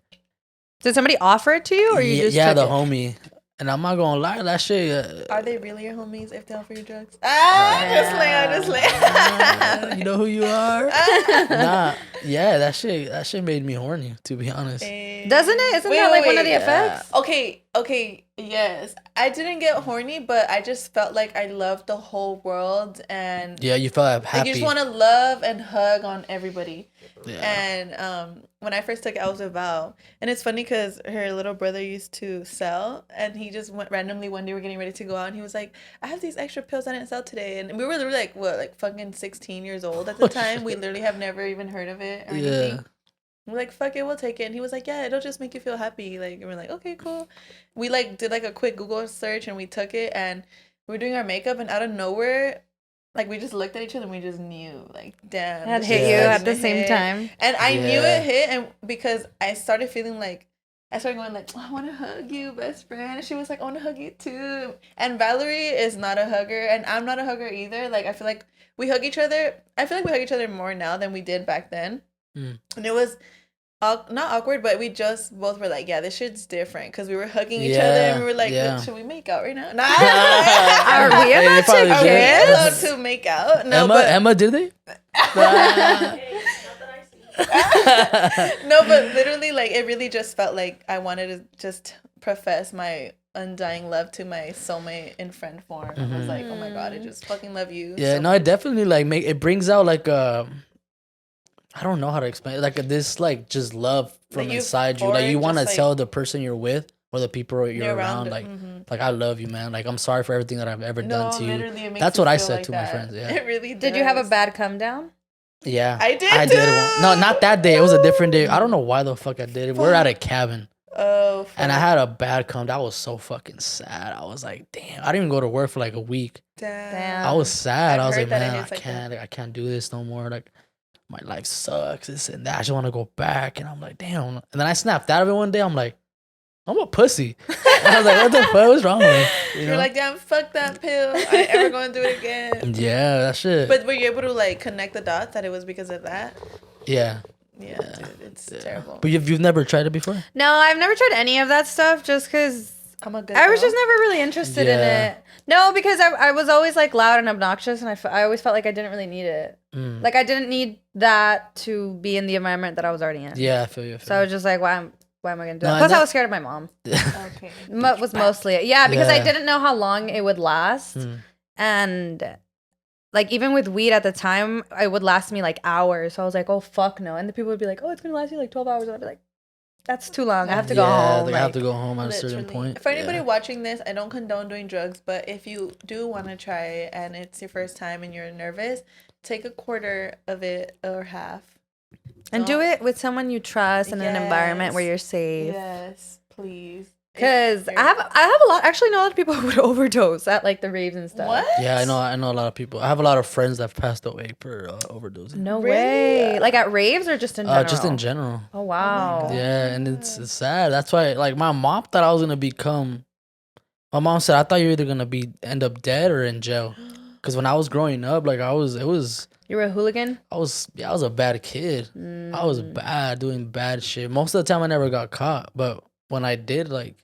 did somebody offer it to you, or you just took the it? homie? And I'm not gonna lie, that shit. Are they really your homies if they offer you drugs? Just like. You know who you are? Nah, yeah, that shit made me horny, to be honest. Doesn't it? Isn't that like one of the effects? Okay, yes. I didn't get horny, but I just felt like I loved the whole world, and you felt happy. Like you just want to love and hug on everybody. Yeah. And when I first took it, I was with Val, and it's funny because her little brother used to sell, and he just went randomly one day. We're getting ready to go out, and he was like, "I have these extra pills I didn't sell today," and we were literally like, what, like fucking 16 years old at the time. We literally have never even heard of it or anything. We're like, fuck it, we'll take it. And he was like, yeah, it'll just make you feel happy. Like, and we're like, okay, cool. We like did like a quick Google search and we took it, and we were doing our makeup, and out of nowhere, like we just looked at each other and we just knew, like, damn. That hit you at the same time. And I knew it hit, and because I started feeling like, I started going like, oh, I want to hug you, best friend. And she was like, I want to hug you too. And Valerie is not a hugger, and I'm not a hugger either. Like, I feel like we hug each other. I feel like we hug each other more now than we did back then. And it was not awkward, but we just both were like, yeah, this shit's different, because we were hugging each other, and we were like, should we make out right now? Nah. Are we about to kiss? Allowed to make out? No, Emma, did they? No, but literally, like, it really just felt like I wanted to just profess my undying love to my soulmate in friend form. I was like, oh my god, I just fucking love you. Yeah, so no, it definitely like it brings out like I don't know how to explain it. Like this, like just love from inside you. Like you want to tell the person you're with or the people you're around, like, like I love you, man. Like I'm sorry for everything that I've ever done to you. That's what I said to my friends. Yeah, it really does. Did you have a bad come down? Yeah, I did. No, not that day. It was a different day. I don't know why the fuck I did it. We're at a cabin. Oh. Fuck. And I had a bad come. That was so fucking sad. I was like, damn. I didn't even go to work for like a week. Damn. I was sad. I was like, man, I can't do this no more. Like, my life sucks. This and that. I just want to go back. And I'm like, damn. And then I snapped out of it one day. I'm like, I'm a pussy. I was like, what the fuck? What's wrong with me? You're like, damn, fuck that pill. I ain't ever going to do it again. Yeah, that shit. But were you able to like connect the dots that it was because of that? Yeah. Yeah, dude, it's terrible. But you've never tried it before? No, I've never tried any of that stuff just because I was just never really interested in it. No, because I was always like loud and obnoxious, and I always felt like I didn't really need it. Like I didn't need that to be in the environment that I was already in. Yeah, I feel you. I was just like, why am I gonna do that? Plus, I was scared of my mom. Okay, was mostly it. Yeah, because I didn't know how long it would last, and like even with weed at the time, it would last me like hours. So I was like, oh fuck no, and the people would be like, oh, it's gonna last you like 12 hours. And I'd be like, that's too long. I have to go home. I have to go home at a certain point. For anybody watching this, I don't condone doing drugs, but if you do want to try it and it's your first time and you're nervous, take a quarter of it or half. And do it with someone you trust in an environment where you're safe. Yes, please. Because I have a lot. Actually, know a lot of people who would overdose at like the raves and stuff. What? Yeah, I know a lot of people. I have a lot of friends that have passed away for overdosing. No way. Like at raves or just in general? Just in general. Oh wow. Yeah, and it's sad. That's why, like, my mom thought I was gonna become. My mom said, I thought you were either gonna end up dead or in jail. Because when I was growing up, like You were a hooligan? I was a bad kid. I was bad, doing bad shit. Most of the time, I never got caught, but when I did, like,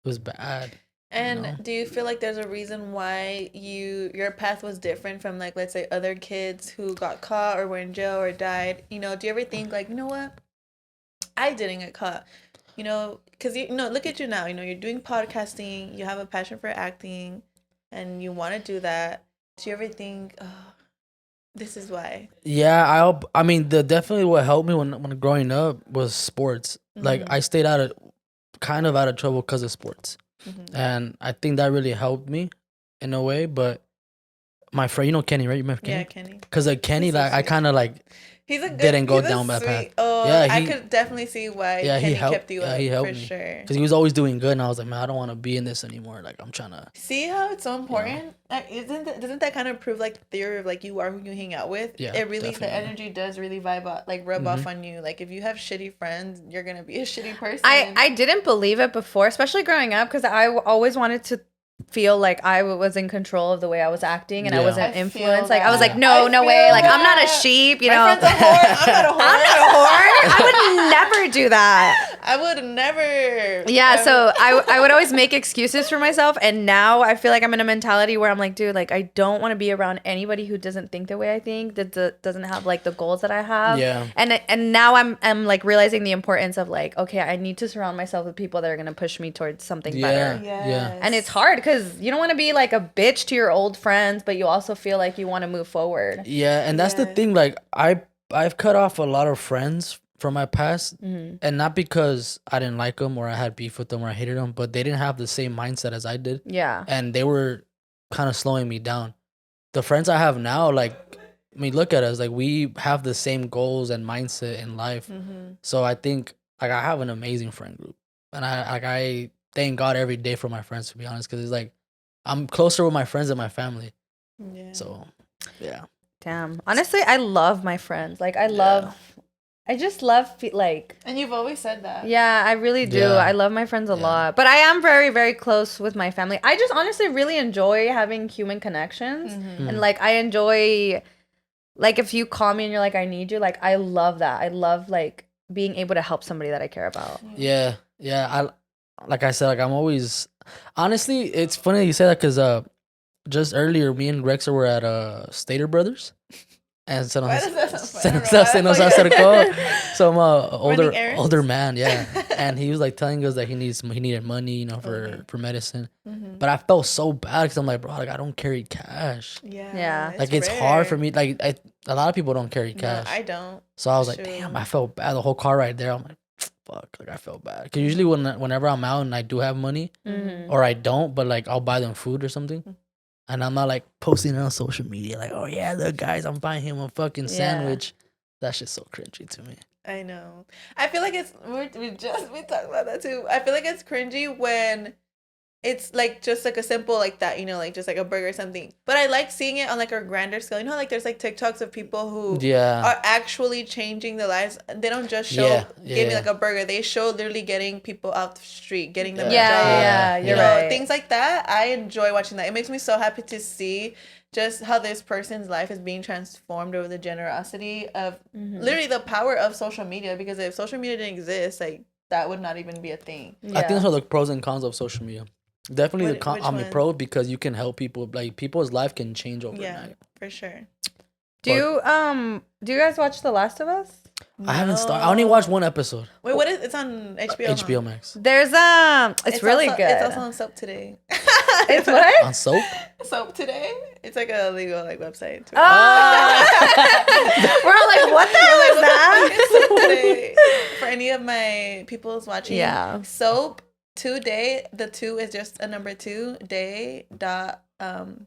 it was bad. And do you feel like there's a reason why your path was different from, like, let's say other kids who got caught or were in jail or died? You know, do you ever think like, you know what? I didn't get caught. You know, because look at you now. You know, you're doing podcasting. You have a passion for acting, and you want to do that. Do you ever think, oh, this is why? Yeah, I mean, definitely what helped me when growing up was sports. Like, I stayed kind of out of trouble because of sports. And I think that really helped me in a way. But my friend, you know Kenny, right? You remember Kenny? Yeah, Kenny. Because like Kenny, like I kind of like didn't go down that path. Oh, yeah, I could definitely see why Kenny kept you up. He helped for me. Sure. Because he was always doing good, and I was like, man, I don't want to be in this anymore. Like, I'm trying to see how it's so important. Doesn't that kind of prove like the theory of like you are who you hang out with? Yeah, it really definitely. The energy does really rub off on you. Like if you have shitty friends, you're gonna be a shitty person. I didn't believe it before, especially growing up, because I always wanted to feel like I was in control of the way I was acting and I wasn't influenced. Like I was like, no way. Like I'm not a sheep, you know. My friend's a whore. I'm not a whore. I would never do that. I would never. Yeah, so I would always make excuses for myself, and now I feel like I'm in a mentality where I'm like, dude, like I don't want to be around anybody who doesn't think the way I think, that doesn't have like the goals that I have. Yeah. And now I'm like realizing the importance of like, okay, I need to surround myself with people that are gonna push me towards something better. Yeah. And it's hard because you don't want to be like a bitch to your old friends, but you also feel like you want to move forward. Yeah, and that's the thing. Like I've cut off a lot of friends from my past, and not because I didn't like them or I had beef with them or I hated them, but they didn't have the same mindset as I did. Yeah, and they were kind of slowing me down. The friends I have now, like, I mean, look at us. Like, we have the same goals and mindset in life. So I think like I have an amazing friend group, and I thank God every day for my friends, to be honest, because it's like I'm closer with my friends than my family. Yeah. So, yeah. Damn. Honestly, I love my friends. Like, I just love, like... And you've always said that. Yeah, I really do. I love my friends a lot. But I am very, very close with my family. I just honestly really enjoy having human connections. And, like, I enjoy... Like, if you call me and you're like, I need you, like, I love that. I love, like, being able to help somebody that I care about. Yeah. Like I said, like, I'm always... Honestly, it's funny that you say that because just earlier, me and Rexer were at Stater Brothers. And some older man, yeah. And he was like telling us that he needed money, you know, for medicine. But I felt so bad because I'm like, bro, like I don't carry cash. Yeah. Like it's hard for me. Like a lot of people don't carry cash. No, I don't. So I was like, damn, I felt bad. The whole car ride there, I'm like, fuck, like I felt bad. Because usually whenever I'm out and I do have money, or I don't, but like I'll buy them food or something. And I'm not like posting it on social media like, oh yeah, look guys, I'm buying him a fucking sandwich. That shit's so cringy to me. I know. I feel like we talked about that too. I feel like it's cringy when it's like just like a simple like that, you know, like just like a burger or something. But I like seeing it on like a grander scale. You know, like there's like TikToks of people who are actually changing their lives. They don't just show give me like a burger. They show literally getting people out the street, getting them a job. Yeah, you're right. Things like that. I enjoy watching that. It makes me so happy to see just how this person's life is being transformed over the generosity of literally the power of social media. Because if social media didn't exist, like that would not even be a thing. I think those are the pros and cons of social media. Definitely the pro because you can help people. Like people's life can change overnight. Yeah, for sure. Do you guys watch The Last of Us? No. I haven't started. I only watched one episode. Wait, what is it's on HBO? HBO Max. There's it's really also, good. It's also on Soap Today. It's what? On Soap? Soap Today. It's like a legal like website. Oh. We're all like, what the hell is that? Soap Today. For any of my people's watching. Yeah. Soap Today. The 2 is just a number 2 day.com.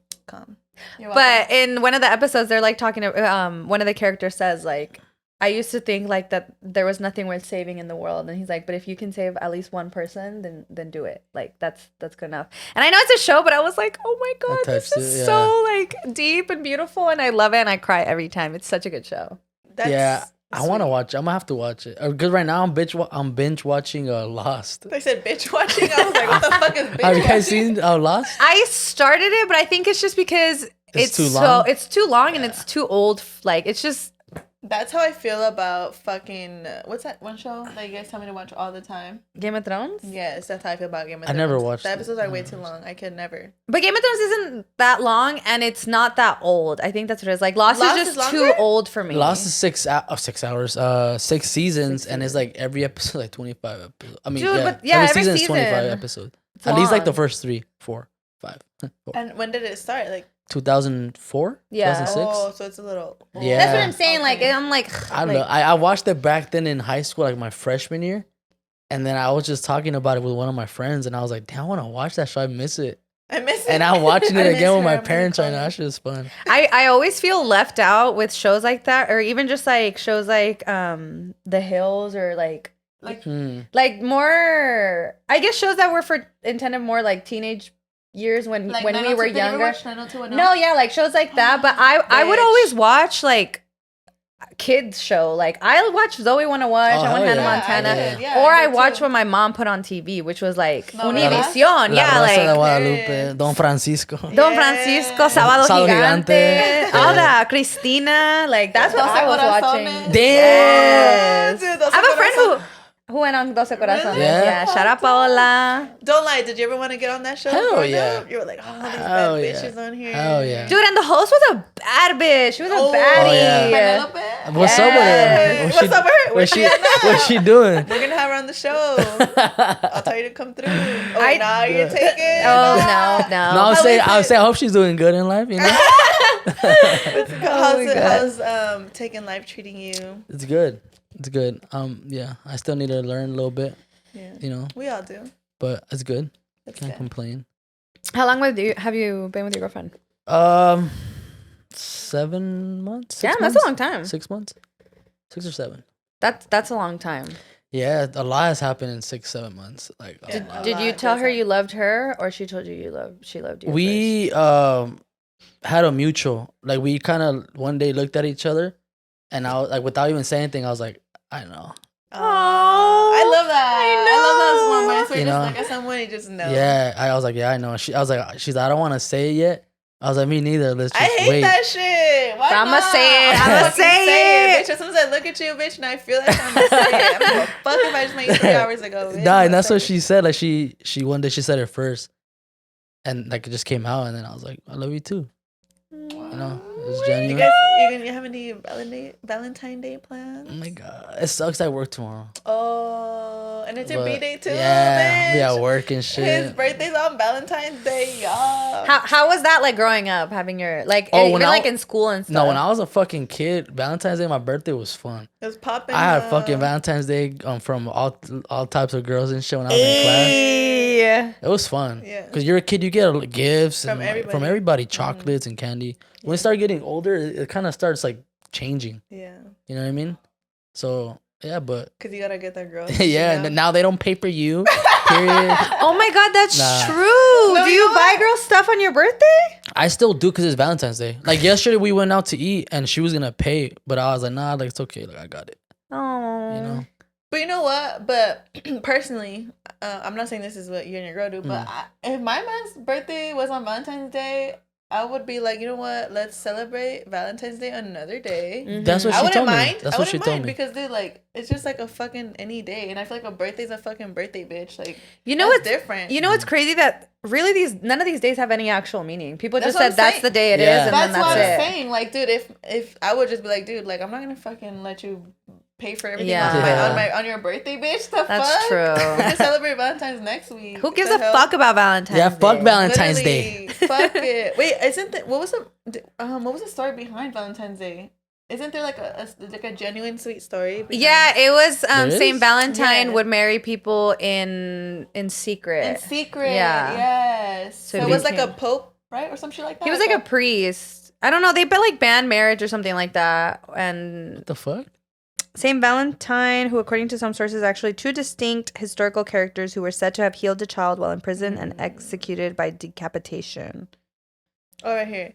But in one of the episodes, they're like talking to one of the characters says like, I used to think like that there was nothing worth saving in the world, and he's like, but if you can save at least one person, then do it. Like that's good enough. And I know it's a show, but I was like, oh my god, this is so like deep and beautiful, and I love it, and I cry every time. It's such a good show. I want to watch it. I'm gonna have to watch it because right now I'm binge watching Lost. I said bitch watching. I was like, what the fuck is bitch? Have you guys seen Lost? I started it, but I think it's just because it's too long. It's too long and it's too old. Like it's just. That's how I feel about fucking what's that one show that you guys tell me to watch all the time? Game of Thrones? Yes, that's how I feel about Game of Thrones. I never watched the episodes are way too long. I could never. But Game of Thrones isn't that long and it's not that old. I think that's what it is. Like Lost is just too old for me. Lost is 6 hours, 6 seasons, and it's like every episode like 25 episodes. I mean, dude, every season is 25 episodes. At least like the first 3, 4, 5. 4. And when did it start? Like 2004? Yeah. 2006? Oh, so it's a little old. Yeah. That's what I'm saying. Like, I'm like... I don't know. I watched it back then in high school, like my freshman year. And then I was just talking about it with one of my friends. And I was like, damn, I want to watch that show. I miss it. And I'm watching it again with my parents right now. That shit is fun. I always feel left out with shows like that. Or even just like shows like The Hills or like more... I guess shows that were intended more like teenage years when we were younger. No, yeah, like shows like that. But I would always watch like kids show. Like I watched Zoe 101, I watched Hannah Montana, or I watched what my mom put on TV, which was like Univision. La Rosa de Guadalupe, Don Francisco, Sábado Gigante, all that, Cristina. Like that's what I was watching. Damn. Yes. I have a friend who went on 12 Corazones. Really? Yeah. Shout out Paola. Don't lie. Did you ever want to get on that show? Hell yeah. You were like, oh, these bad bitches on here. Hell yeah. Dude, and the host was a bad bitch. She was a baddie. Yeah. What's up with her? What's up with her? What's she doing? We're going to have her on the show. I'll tell you to come through. Oh, now you're taking. Oh, no. No, I hope she's doing good in life, you know? How's taking life treating you? It's good. It's good. Yeah, I still need to learn a little bit. Yeah, you know, we all do. But it's good. Can't complain. How long have you been with your girlfriend? 7 months. Yeah, that's a long time. 6 months, 6 or 7. That's a long time. Yeah, a lot has happened in 6-7 months. Like, did you tell her you loved her, or she told you she loved you? We had a mutual. Like we kind of one day looked at each other, and I was like, without even saying anything, I was like, I know. Oh, I love that. I love those moments where you just look at someone and just know. Yeah, I was like, yeah, I know. She's like, I don't want to say it yet. I was like, me neither. Let's just I hate wait. that shit. Why I'ma not? say it. I'ma say it. Bitch, as soon as I look at you, bitch, and I feel like I'm gonna say it. I'm gonna fuck if I just made 3 hours ago. Bitch. Nah, and that's what she said. Like she one day she said it first, and like it just came out, and then I was like, I love you too. You know, it was genuine. You have any Valentine Day plans? Oh my god, it sucks. I work tomorrow. Oh, and it's your B-Day too. Yeah, bitch. yeah, work and shit. His birthday's on Valentine's Day, y'all. How was that like growing up, having your even like in school and stuff? No, when I was a fucking kid, Valentine's Day, my birthday was fun. It was popping. I had fucking Valentine's Day from all types of girls and shit when I was in class. It was fun. Yeah. Because you're a kid, you get gifts from everybody, chocolates and candy. When you start getting older, it kind of starts like changing. Yeah. You know what I mean? So yeah, but because you gotta get that girl. yeah. Now they don't pay for you. period. Oh my God, that's true. No, do you buy girls stuff on your birthday? I still do because it's Valentine's Day. Like yesterday, we went out to eat and she was gonna pay, but I was like, nah, like it's okay, like I got it. Oh, You know. But you know what? But personally, I'm not saying this is what you and your girl do, but if my man's birthday was on Valentine's Day, I would be like, you know what? Let's celebrate Valentine's Day another day. Mm-hmm. That's what she told me. That's what she told me. Because dude, like, it's just like a fucking any day, and I feel like a birthday's a fucking birthday, bitch. Like, you know what's different? You know what's crazy? That really none of these days have any actual meaning. People just said that's the day it is, and that's then that's what it. I'm saying. Like, dude, if I would just be like, dude, like, I'm not gonna fucking let you pay for everything on your birthday, bitch. The That's fuck? true. We can celebrate Valentine's next week. Who gives a fuck about Valentine's Day? Yeah, fuck Valentine's Day. Fuck it. Wait, isn't that what was the story behind Valentine's Day? Isn't there like a genuine sweet story? Yeah, it was Saint Valentine would marry people in secret. In secret. Yeah. Yes. So it was like a pope, right, or some shit like that. He was like a priest. I don't know. They like banned marriage or something like that. And what the fuck? Saint Valentine, who according to some sources actually two distinct historical characters who were said to have healed a child while in prison and executed by decapitation. Oh, right here.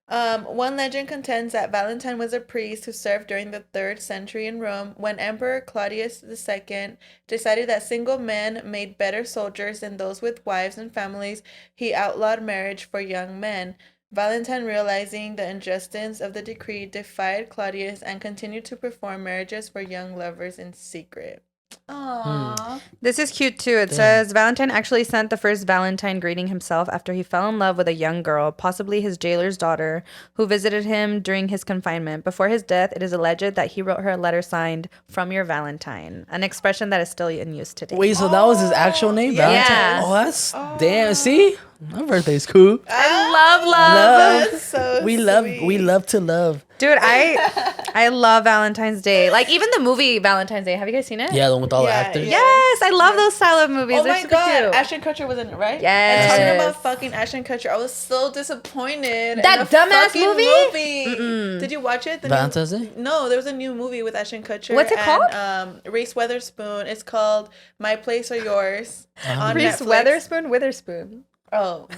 One legend contends that Valentine was a priest who served during the 3rd century in Rome when Emperor Claudius II decided that single men made better soldiers than those with wives and families. He outlawed marriage for young men. Valentine, realizing the injustice of the decree, defied Claudius and continued to perform marriages for young lovers in secret. Aww. This is cute too. It says Valentine actually sent the first Valentine greeting himself after he fell in love with a young girl, possibly his jailer's daughter, who visited him during his confinement. Before his death, it is alleged that he wrote her a letter signed "From your Valentine," an expression that is still in use today. Wait, so that was his actual name, Valentine? Yeah. Oh, that's damn. See, my birthday's cool. I love. That's so we sweet. love to love. Dude, I love Valentine's Day. Like even the movie Valentine's Day. Have you guys seen it? Yeah, the one with all the actors. Yeah. Yes, I love those style of movies. Oh They're my super god, cute. Ashton Kutcher was in it, right? Yes. And talking about fucking Ashton Kutcher, I was so disappointed. That in the dumbass fucking movie? Did you watch it? Valentine's Day? No, there was a new movie with Ashton Kutcher. What's it called? Reese Witherspoon. It's called My Place or Yours on Reese Netflix. Witherspoon. Oh,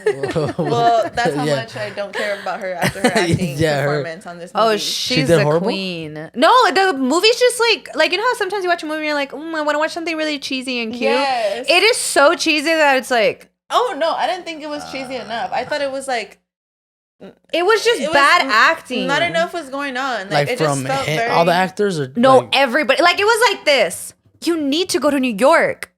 well, that's how much I don't care about her after her acting performance on this movie. Oh, she's the horrible? queen. No, the movie's just like you know how sometimes you watch a movie and you're like, I want to watch something really cheesy and cute. Yes. It is so cheesy that it's like. Oh no, I didn't think it was cheesy enough. I thought it was like. It was just bad acting. Not enough was going on. Like it from just felt very... all the actors, or no, everybody. Like it was like this. You need to go to New York.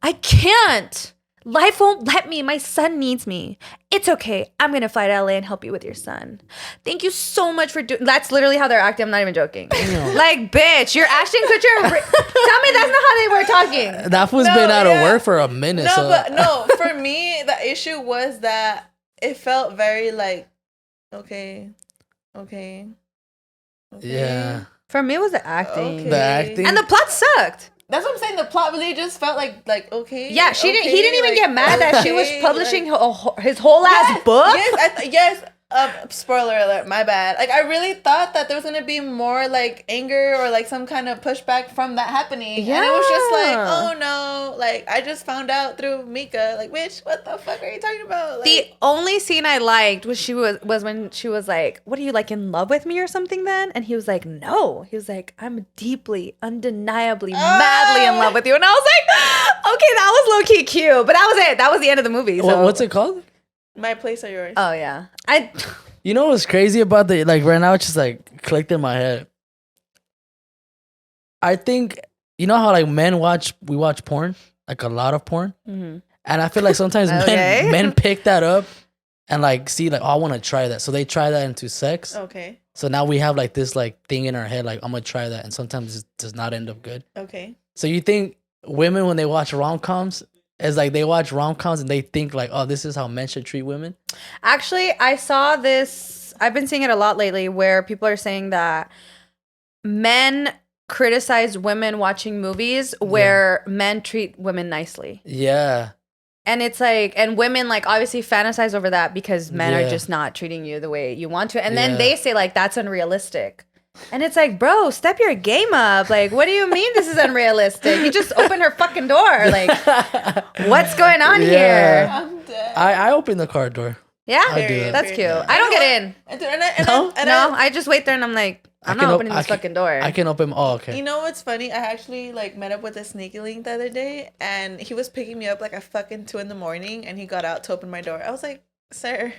I can't. Life won't let me. My son needs me. It's okay. I'm going to fly to LA and help you with your son. Thank you so much for doing... That's literally how they're acting. I'm not even joking. Like, bitch, you're Ashton Kutcher. Tell me that's not how they were talking. That fool's been out of work for a minute. But for me, the issue was that it felt very like, okay. Yeah. For me, it was the acting. Okay. The acting. And the plot sucked. That's what I'm saying. The plot really just felt like okay. Yeah, he didn't even get mad that she was publishing his whole yes, ass book. Yes. Spoiler alert. My bad. Like I really thought that there was gonna be more like anger or like some kind of pushback from that happening. Yeah. And it was just like, oh no. Like I just found out through Mika. Like, bitch, what the fuck are you talking about? Like, the only scene I liked was when she was like, "What are you like in love with me or something?" Then, and he was like, "No." He was like, "I'm deeply, undeniably, madly in love with you." And I was like, "Okay, that was low key cute," but that was it. That was the end of the movie. So. What's it called? My Place or Yours. Oh yeah, You know what's crazy about the like right now? It's just like clicked in my head. I think you know how like we watch porn, like a lot of porn, and I feel like sometimes men pick that up and like see like, oh, I want to try that, so they try that into sex. Okay. So now we have like this like thing in our head, like I'm gonna try that, and sometimes it does not end up good. Okay. So you think women when they watch rom-coms? It's like they watch rom-coms and they think like, oh, this is how men should treat women. Actually, I saw this. I've been seeing it a lot lately where people are saying that men criticize women watching movies where men treat women nicely. Yeah. And it's like, and women like obviously fantasize over that because men are just not treating you the way you want to. And then they say like, that's unrealistic. And it's like, bro, step your game up. Like, what do you mean this is unrealistic? You just opened her fucking door. Like, what's going on here? I'm dead. I open the car door. Yeah, I do that. that's cute. I don't get in. No, I just wait there and I'm like, I'm not opening this fucking door. I can open. Oh, okay. You know what's funny? I actually like met up with a sneaky link the other day, and he was picking me up like at fucking 2 a.m, and he got out to open my door. I was like, sir,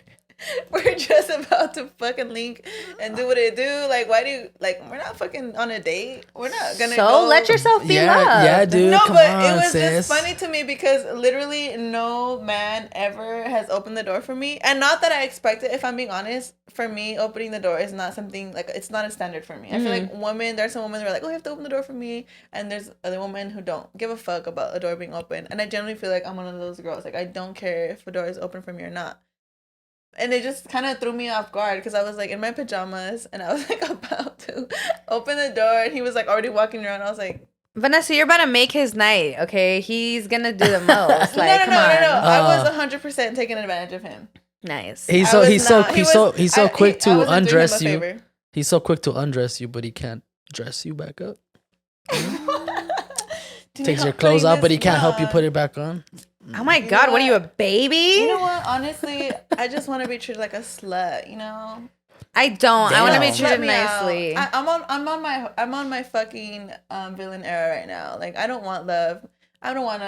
we're just about to fucking link and do what it do. Like, why do you like? We're not fucking on a date. We're not gonna. So let yourself be loved. Yeah, dude. No, come but on, it was sis. just funny to me because literally no man ever has opened the door for me, and not that I expect it. If I'm being honest, for me, opening the door is not something like it's not a standard for me. I feel like women. There's some women who are like, oh, you have to open the door for me, and there's other women who don't give a fuck about a door being open. And I generally feel like I'm one of those girls. Like I don't care if a door is open for me or not. And it just kind of threw me off guard because I was like in my pajamas and I was like about to open the door and he was like already walking around. I was like, Vanessa, you're about to make his night, okay? He's gonna do the most. Like, no. I was 100% taking advantage of him. Nice. He's so quick to undress you. He's so quick to undress you, but he can't dress you back up. Takes your clothes off, but he can't help you put it back on. Oh my God, what are you, a baby? You know what? Honestly, I just want to be treated like a slut, you know? I don't. Damn. I want to be treated Let me nicely. out. I'm on my fucking villain era right now. Like I don't want love. I don't want.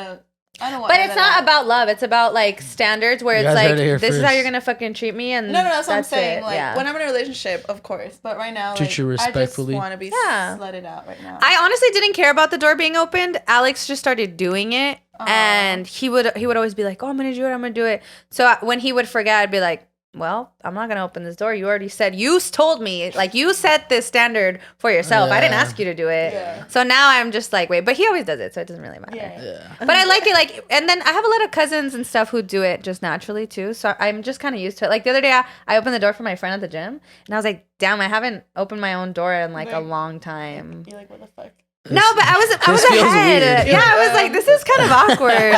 But it's not about love. It's about like standards where it's like this is how you're gonna fucking treat me, and no, that's what I'm saying. It. Like when I'm in a relationship, of course. But right now, treat you respectfully. I just want to be slutted out right now. I honestly didn't care about the door being opened. Alex just started doing it, and he would always be like, "Oh, I'm gonna do it. I'm gonna do it." So when he would forget, I'd be like, well, I'm not gonna open this door. You already said, you told me, like you set this standard for yourself. Yeah. I didn't ask you to do it. Yeah. So now I'm just like, wait, but he always does it, so it doesn't really matter. Yeah. But I like it, like, and then I have a lot of cousins and stuff who do it just naturally too. So I'm just kind of used to it. Like the other day, I opened the door for my friend at the gym, and I was like, damn, I haven't opened my own door in like a long time. You're like, what the fuck? No, but I was ahead. Weird. Yeah, I was like, this is kind of awkward.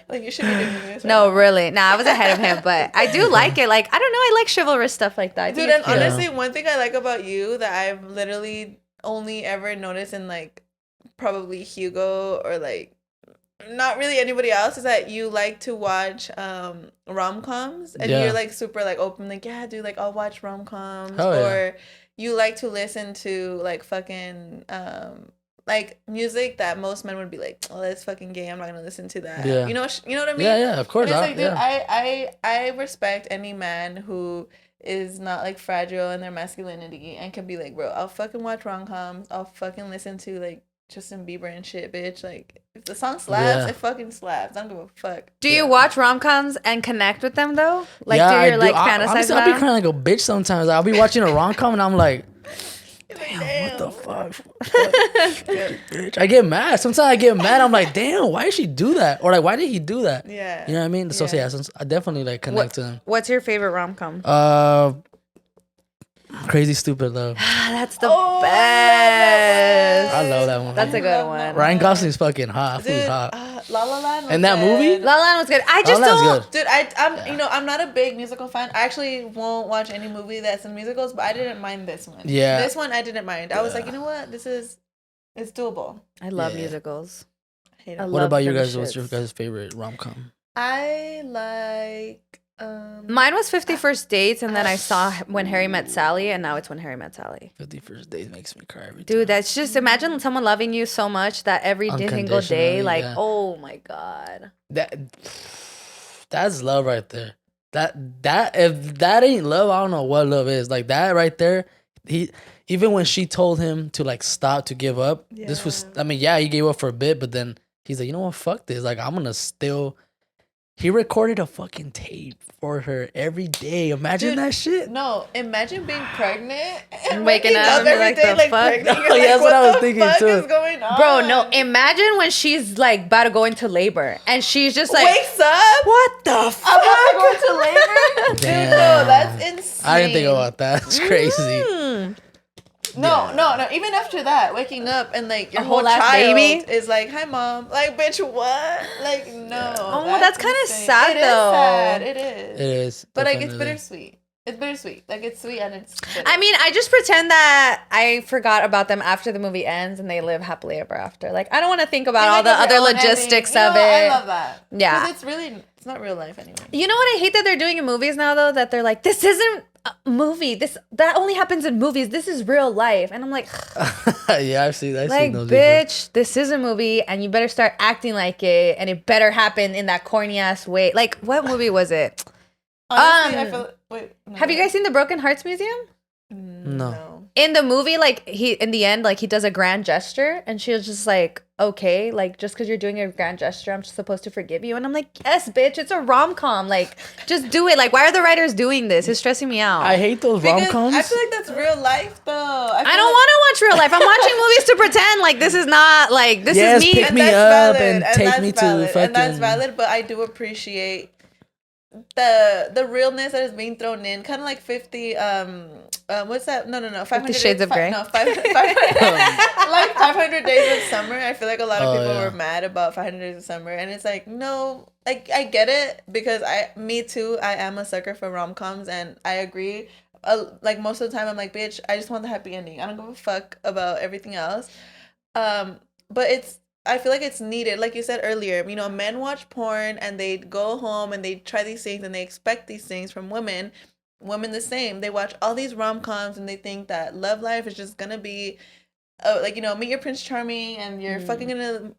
Like you should be doing this. No, really. Nah, I was ahead of him, but I do like it. Like, I don't know, I like chivalrous stuff like that. Dude, and honestly, one thing I like about you that I've literally only ever noticed in like probably Hugo or like not really anybody else is that you like to watch rom-coms and you're like super like open, like, yeah, dude, like I'll watch rom-coms or you like to listen to like fucking like music that most men would be like, oh, that's fucking gay. I'm not gonna listen to that. Yeah. You know what I mean? Yeah, of course. Like, dude, I respect any man who is not like fragile in their masculinity and can be like, bro, I'll fucking watch rom-coms. I'll fucking listen to like Justin Bieber and shit, bitch. Like if the song slaps, it fucking slaps. I don't give a fuck. Do you watch rom-coms and connect with them though? Like do you like fantasize honestly, about I'll be crying like a bitch sometimes. I'll be watching a rom-com and I'm like, damn, what the fuck? Bitch. I get mad. Sometimes I get mad. I'm like, damn, why did she do that? Or like, why did he do that? Yeah. You know what I mean? So I definitely like connect to them. What's your favorite rom-com? Crazy Stupid Love. That's the best. I love that one. That's a good one. Ryan Gosling's fucking hot. Dude, hot. La La Land was and that good. movie? La La Land was good. I just don't. Dude, I'm not a big musical fan. I actually won't watch any movie that's in musicals, but I didn't mind this one. Yeah. This one I didn't mind. I was like, you know what? It's doable. I love musicals. I hate it. What about you guys? What's your guys' favorite rom-com? I like... Mine was 50 First Dates, and then I saw When Harry Met Sally, and now it's When Harry Met Sally. 50 First Dates makes me cry every time. Dude, that's just, imagine someone loving you so much that every single day, like, oh my God. That's love right there. That if that ain't love, I don't know what love is. Like that right there, even when she told him to like stop, to give up, this was, I mean, he gave up for a bit, but then he's like, you know what, fuck this. Like, I'm gonna still... He recorded a fucking tape for her every day. Imagine that shit. No, imagine being pregnant and waking up every like, day, the like fuck? pregnant. No, that's what I was thinking too. What is going on? Bro, no, imagine when she's like about to go into labor and she's just like, wakes up. what the fuck? I'm about to go into labor. Dude, no, that's insane. I didn't think about that. That's crazy. No. Even after that, waking up and like your whole ass child baby is like, "Hi, mom." Like, bitch, what? Like, no. Oh, that's kind of sad It though. is sad. It is. It is. But like, it's definitely. bittersweet. It's bittersweet. Like, it's sweet and it's bitter. I mean, I just pretend that I forgot about them after the movie ends and they live happily ever after. Like, I don't want to think about all the other logistics of it. I love that. Yeah. Because it's not real life anyway. You know what I hate that they're doing in movies now, though? That they're like, this isn't a movie. That only happens in movies. This is real life. And I'm like, yeah, I've seen those. Bitch, this is a movie and you better start acting like it and it better happen in that corny ass way. Like, what movie was it? Honestly, I feel... Wait. No, have you guys seen the Broken Hearts Museum? No. In the movie, like, in the end, like, he does a grand gesture and she was just like, okay, like, just because you're doing a grand gesture, I'm just supposed to forgive you. And I'm like, yes, bitch, it's a rom-com. Like, just do it. Like, why are the writers doing this? It's stressing me out. I hate those rom-coms. I feel like that's real life, though. I don't want to watch real life. I'm watching movies to pretend like this is not, like, this is me. Pick me up and take me to fucking... And that's valid, but I do appreciate the realness that is being thrown in, kind of like 50 what's that? No 50 Shades of Grey. No, 500 Days of Summer. I feel like a lot of people were mad about 500 Days of Summer, and it's like, no, like, I get it, because me too, I am a sucker for rom-coms, and I agree. Like, most of the time I'm like, bitch, I just want the happy ending. I don't give a fuck about everything else. But I feel like it's needed. Like you said earlier, you know, men watch porn and they go home and they try these things and they expect these things from women. Women the same. They watch all these rom-coms and they think that love life is just gonna be, like, you know, meet your Prince Charming and you're fucking gonna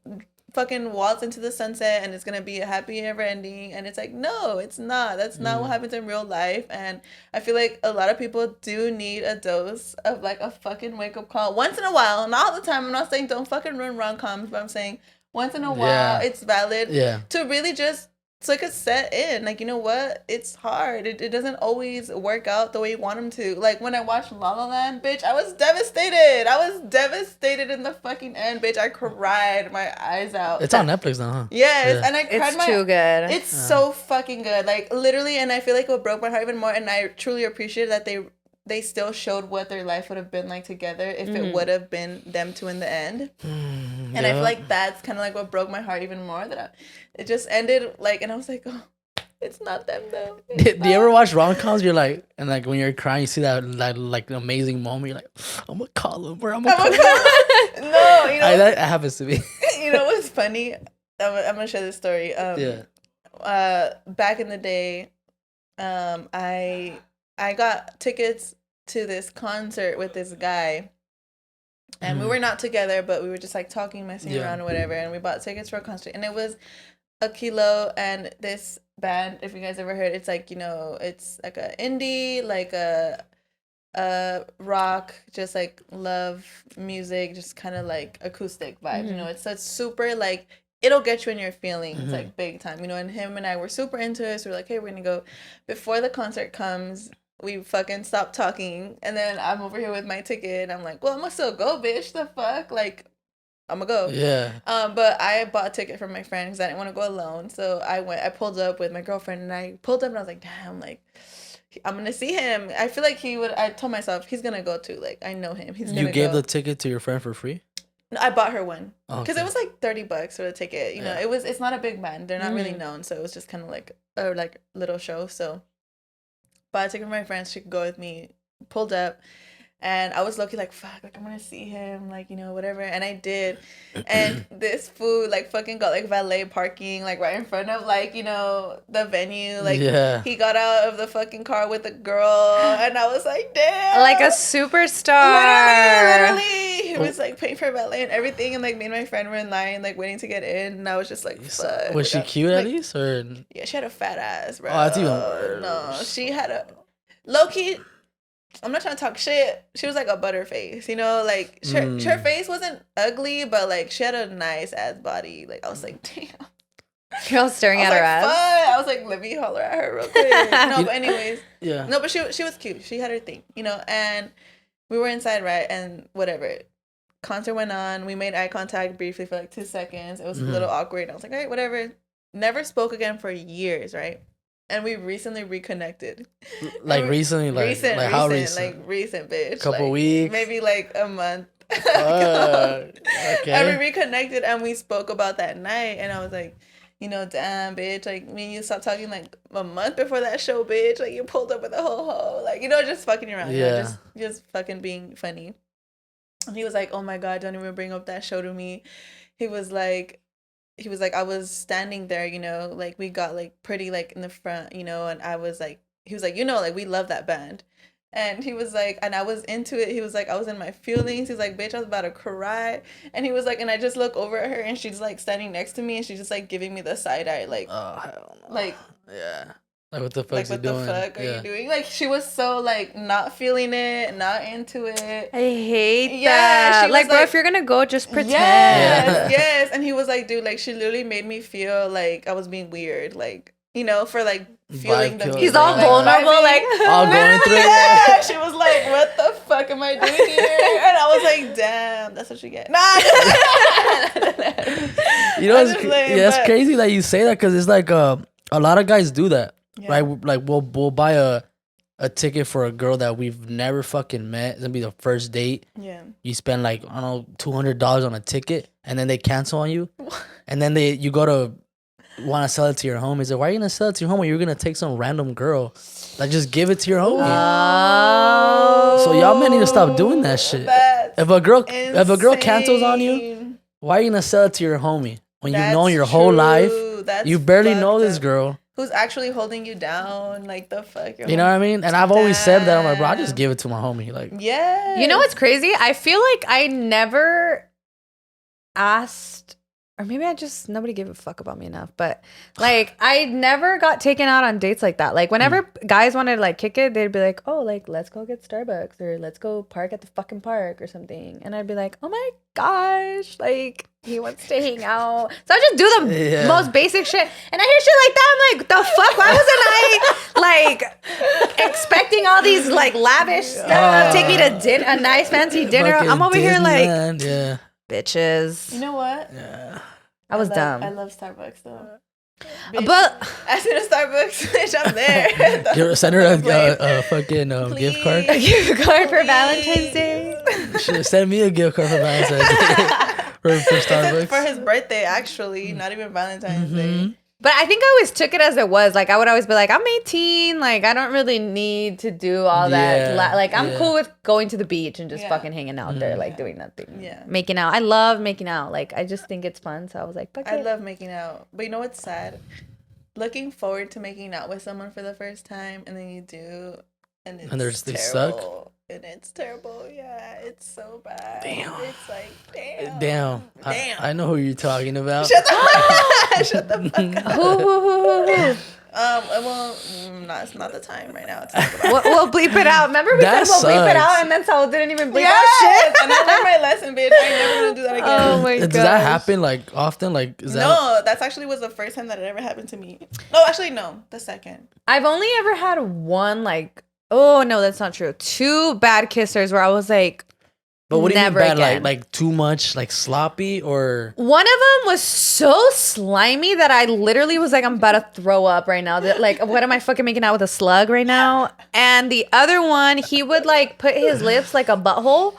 fucking waltz into the sunset and it's gonna be a happy ever ending. And it's like, no, it's not. That's not what happens in real life. And I feel like a lot of people do need a dose of, like, a fucking wake-up call once in a while. Not all the time. I'm not saying don't fucking ruin rom-coms, but I'm saying once in a while it's valid to really just, so it could set in. Like, you know what? It's hard. It doesn't always work out the way you want them to. Like, when I watched La La Land, bitch, I was devastated. I was devastated in the fucking end, bitch. I cried my eyes out. It's on Netflix now, huh? Yes, and I cried. It's too good. It's so fucking good. Like, literally, and I feel like what broke my heart even more, and I truly appreciate that they still showed what their life would have been like together if it would have been them two in the end. And I feel like that's kind of like what broke my heart even more, that it just ended, like, and I was like, oh, it's not them though. Do you ever watch rom-coms? You're like, and like when you're crying, you see that like amazing moment. You're like, I'm gonna call him, or I'm gonna call him. No, you know, that happens to me. You know what's funny? I'm gonna share this story. Back in the day, I got tickets to this concert with this guy, and we were not together, but we were just like talking, messing around or whatever, and we bought tickets for a concert, and it was a kilo, and this band, if you guys ever heard, it's like, you know, it's like a indie, like a rock, just like love music, just kind of like acoustic vibe, you know, it's super like, it'll get you in your feelings, like big time, you know, and him and I were super into it, so we're like, hey, we're gonna go. Before the concert comes, we fucking stop talking, and then I'm over here with my ticket, and I'm like, well, I'm gonna still go, bitch, the fuck, like, I'm gonna go. Yeah. But I bought a ticket for my friend because I didn't want to go alone, so I pulled up with my girlfriend, and I pulled up, and I was like, damn, like, I'm gonna see him. I feel like I told myself, he's gonna go too, like, I know him, he's gonna go. You gave the ticket to your friend for free? No, I bought her one because it was like $30 for the ticket. You know, it's not a big band. They're not really known, so it was just kind of like a little show. So bought a ticket for my friends. She could go with me. Pulled up, and I was lucky, like, fuck, like, I'm gonna see him, like, you know, whatever. And I did, and this fool like fucking got like valet parking like right in front of, like, you know, the venue. Like, he got out of the fucking car with a girl, and I was like, damn, like a superstar. Literally. He was like paying for valet and everything, and like me and my friend were in line like waiting to get in, and I was just like, fuck. Was she cute at least, or? Yeah, she had a fat ass, bro. Oh, that's even worse. No, she had a low key. I'm not trying to talk shit. She was like a butterface, you know, like her face wasn't ugly, but like she had a nice ass body. Like, I was like, damn. You're all staring at her ass. Fuck. I was like, let me holler at her real quick. No, but anyways, no, but she was cute. She had her thing, you know, and we were inside, right, and whatever. Concert went on. We made eye contact briefly for like 2 seconds. It was a little awkward. I was like, all right, whatever. Never spoke again for years, right? And we recently reconnected. Like recently? Like how recent? Like recent, bitch. Couple like, weeks? Maybe like a month. Okay. And we reconnected and we spoke about that night. And I was like, you know, damn, bitch, like, me and you stopped talking, like, a month before that show, bitch. Like, you pulled up with a whole hoe. Like, you know, just fucking around. Yeah. You know, just fucking being funny. And he was like, oh, my God, don't even bring up that show to me. He was like, I was standing there, you know, like, we got, like, pretty, like, in the front, you know, and I was like, he was like, you know, like, we love that band. And he was like, and I was into it. He was like, I was in my feelings. He's like, bitch, I was about to cry. And he was like, and I just look over at her and she's like standing next to me and she's just like giving me the side eye, like, oh, hell no. Like, yeah. Like, what the fuck like, what the fuck are you doing? Like, she was so, like, not feeling it, not into it. I hate that. She like, was bro, if you're gonna go, just pretend. Yes. And he was like, dude, like, she literally made me feel like I was being weird. Like, you know, for, like, feeling the music. He's all vulnerable, like, all going through it. Yeah, she was like, what the fuck am I doing here? And I was like, damn, that's what you get. Nah. You know, it's crazy that you say that, because it's like a lot of guys do that. Yeah. Right? Like, we'll buy a ticket for a girl that we've never fucking met. It's gonna be the first date. Yeah. You spend, like, I don't know, $200 on a ticket, and then they cancel on you. And then you go to want to sell it to your homies. Like, why are you gonna sell it to your homie? You're gonna take some random girl. Like, just give it to your homie. Oh. So y'all men need to stop doing that shit. If a girl cancels on you, why are you gonna sell it to your homie when you've known your whole life? You barely know this girl who's actually holding you down. Like, the fuck, you know what I mean? And I've always said that. I'm like, bro, I just give it to my homie. Like, yeah. You know what's crazy? I feel like I never asked, or maybe nobody gave a fuck about me enough, but, like, I never got taken out on dates like that. Like, whenever guys wanted to, like, kick it, they'd be like, oh, like, let's go get Starbucks, or let's go park at the fucking park or something. And I'd be like, oh my gosh, like, he wants to hang out. So I just do the most basic shit. And I hear shit like that, I'm like, the fuck? Why wasn't I, like, expecting all these, like, lavish stuff? Take me to a nice fancy dinner. I'm over here like, bitches. You know what? Yeah. I was dumb. I love Starbucks though. Bitch, but as soon as Starbucks, bitch, I'm there. You send her a fucking gift card. A gift card for Valentine's Day. Should send me a gift card for Valentine's Day. for Starbucks. For his birthday, actually, not even Valentine's Day. But I think I always took it as it was. Like, I would always be like, I'm 18. Like, I don't really need to do all that. Like, I'm cool with going to the beach and just fucking hanging out there, like, doing nothing. Yeah. Making out. I love making out. Like, I just think it's fun. So I was like, fuck it. I love making out. But you know what's sad? Looking forward to making out with someone for the first time, and then you do, and they suck. And it's terrible. Yeah, it's so bad. Damn. It's like, damn. I know who you're talking about. Shut the fuck up. Who? Well, it's not the time right now. We'll bleep it out. Remember we said we'll bleep it out, and then Sabo didn't even bleep out shit. And I learned my lesson, bitch. I ain't never gonna do that again. Oh my god. Does that happen, like, often? Like, No, that's actually was the first time that it ever happened to me. No, actually, no, the second. I've only ever had one, like, oh no, that's not true. 2 bad kissers where I was like, but what do you mean bad? Again. Like too much, like sloppy, or one of them was so slimy that I literally was like, I'm about to throw up right now. Like, what am I fucking making out with a slug right now? And the other one, he would like put his lips like a butthole.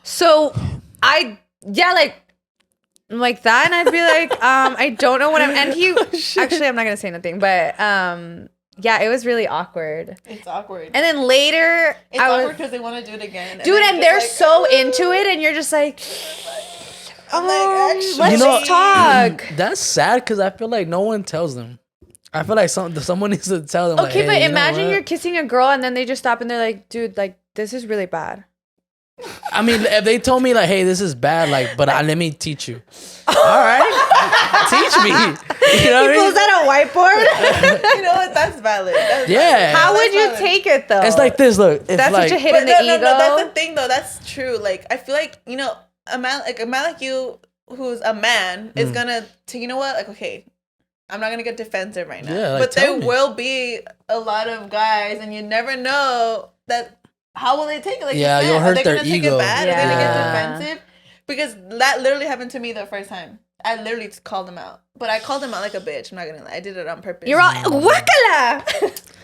So like that, and I'd be like, I don't know what I'm. And he actually, I'm not gonna say nothing, but yeah, it was really awkward. It's awkward. And then later, it's awkward because they want to do it again. Dude, and they're like, so into it, and you're just like, let's just talk. That's sad because I feel like no one tells them. I feel like someone needs to tell them. Okay, like, but hey, imagine you're kissing a girl, and then they just stop, and they're like, dude, like, this is really bad. I mean, if they told me like, "Hey, this is bad," like, but let me teach you. All right, teach me. You know what I mean? Pulls out a whiteboard. You know what? That's valid. How would you take it though? It's like this. Look, that's like, such a hit in the ego. No, that's the thing though. That's true. Like, I feel like, you know, a man like you, who's a man, is gonna. You know what? Like, okay, I'm not gonna get defensive right now. Yeah, like, but there will be a lot of guys, and you never know that. How will they take it? Like, yeah, you'll hurt their ego. Are they gonna take it bad? Yeah. Are they gonna get defensive? Because that literally happened to me the first time. I literally called him out. But I called him out like a bitch. I'm not gonna lie. I did it on purpose. You're all wakala.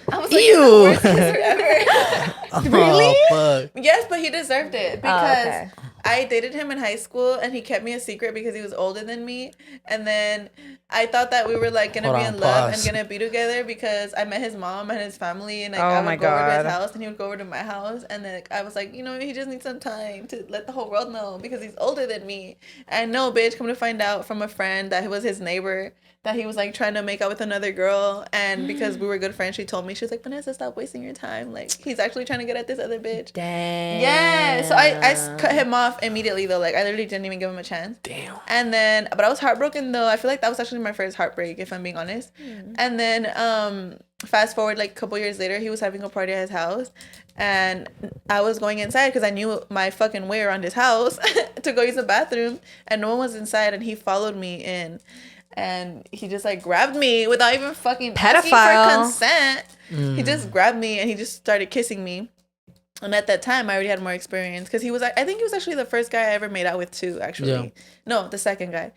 I was like, the worst kisser ever. Really? Oh, fuck. Yes, but he deserved it. Because I dated him in high school, and he kept me a secret because he was older than me. And then I thought that we were like gonna be in love and gonna be together because I met his mom and his family, and like I would go over to his house and he would go over to my house, and then I was like, he just needs some time to let the whole world know because he's older than me. And no, bitch, come to find out from a friend that was his neighbor that he was like trying to make out with another girl, and because we were good friends, she told me, she was like, Vanessa, stop wasting your time. Like, he's actually trying to get at this other bitch. Damn. Yeah. So I cut him off immediately though. Like, I literally didn't even give him a chance. Damn. And then, but I was heartbroken though. I feel like that was actually my first heartbreak, if I'm being honest. And then fast forward like a couple years later, he was having a party at his house, and I was going inside because I knew my fucking way around his house to go use the bathroom, and no one was inside, and he followed me in. And he just like grabbed me without even fucking asking for consent. He just grabbed me and he just started kissing me. And at that time, I already had more experience because I think he was actually the first guy I ever made out with too, actually. Yeah. No, the second guy.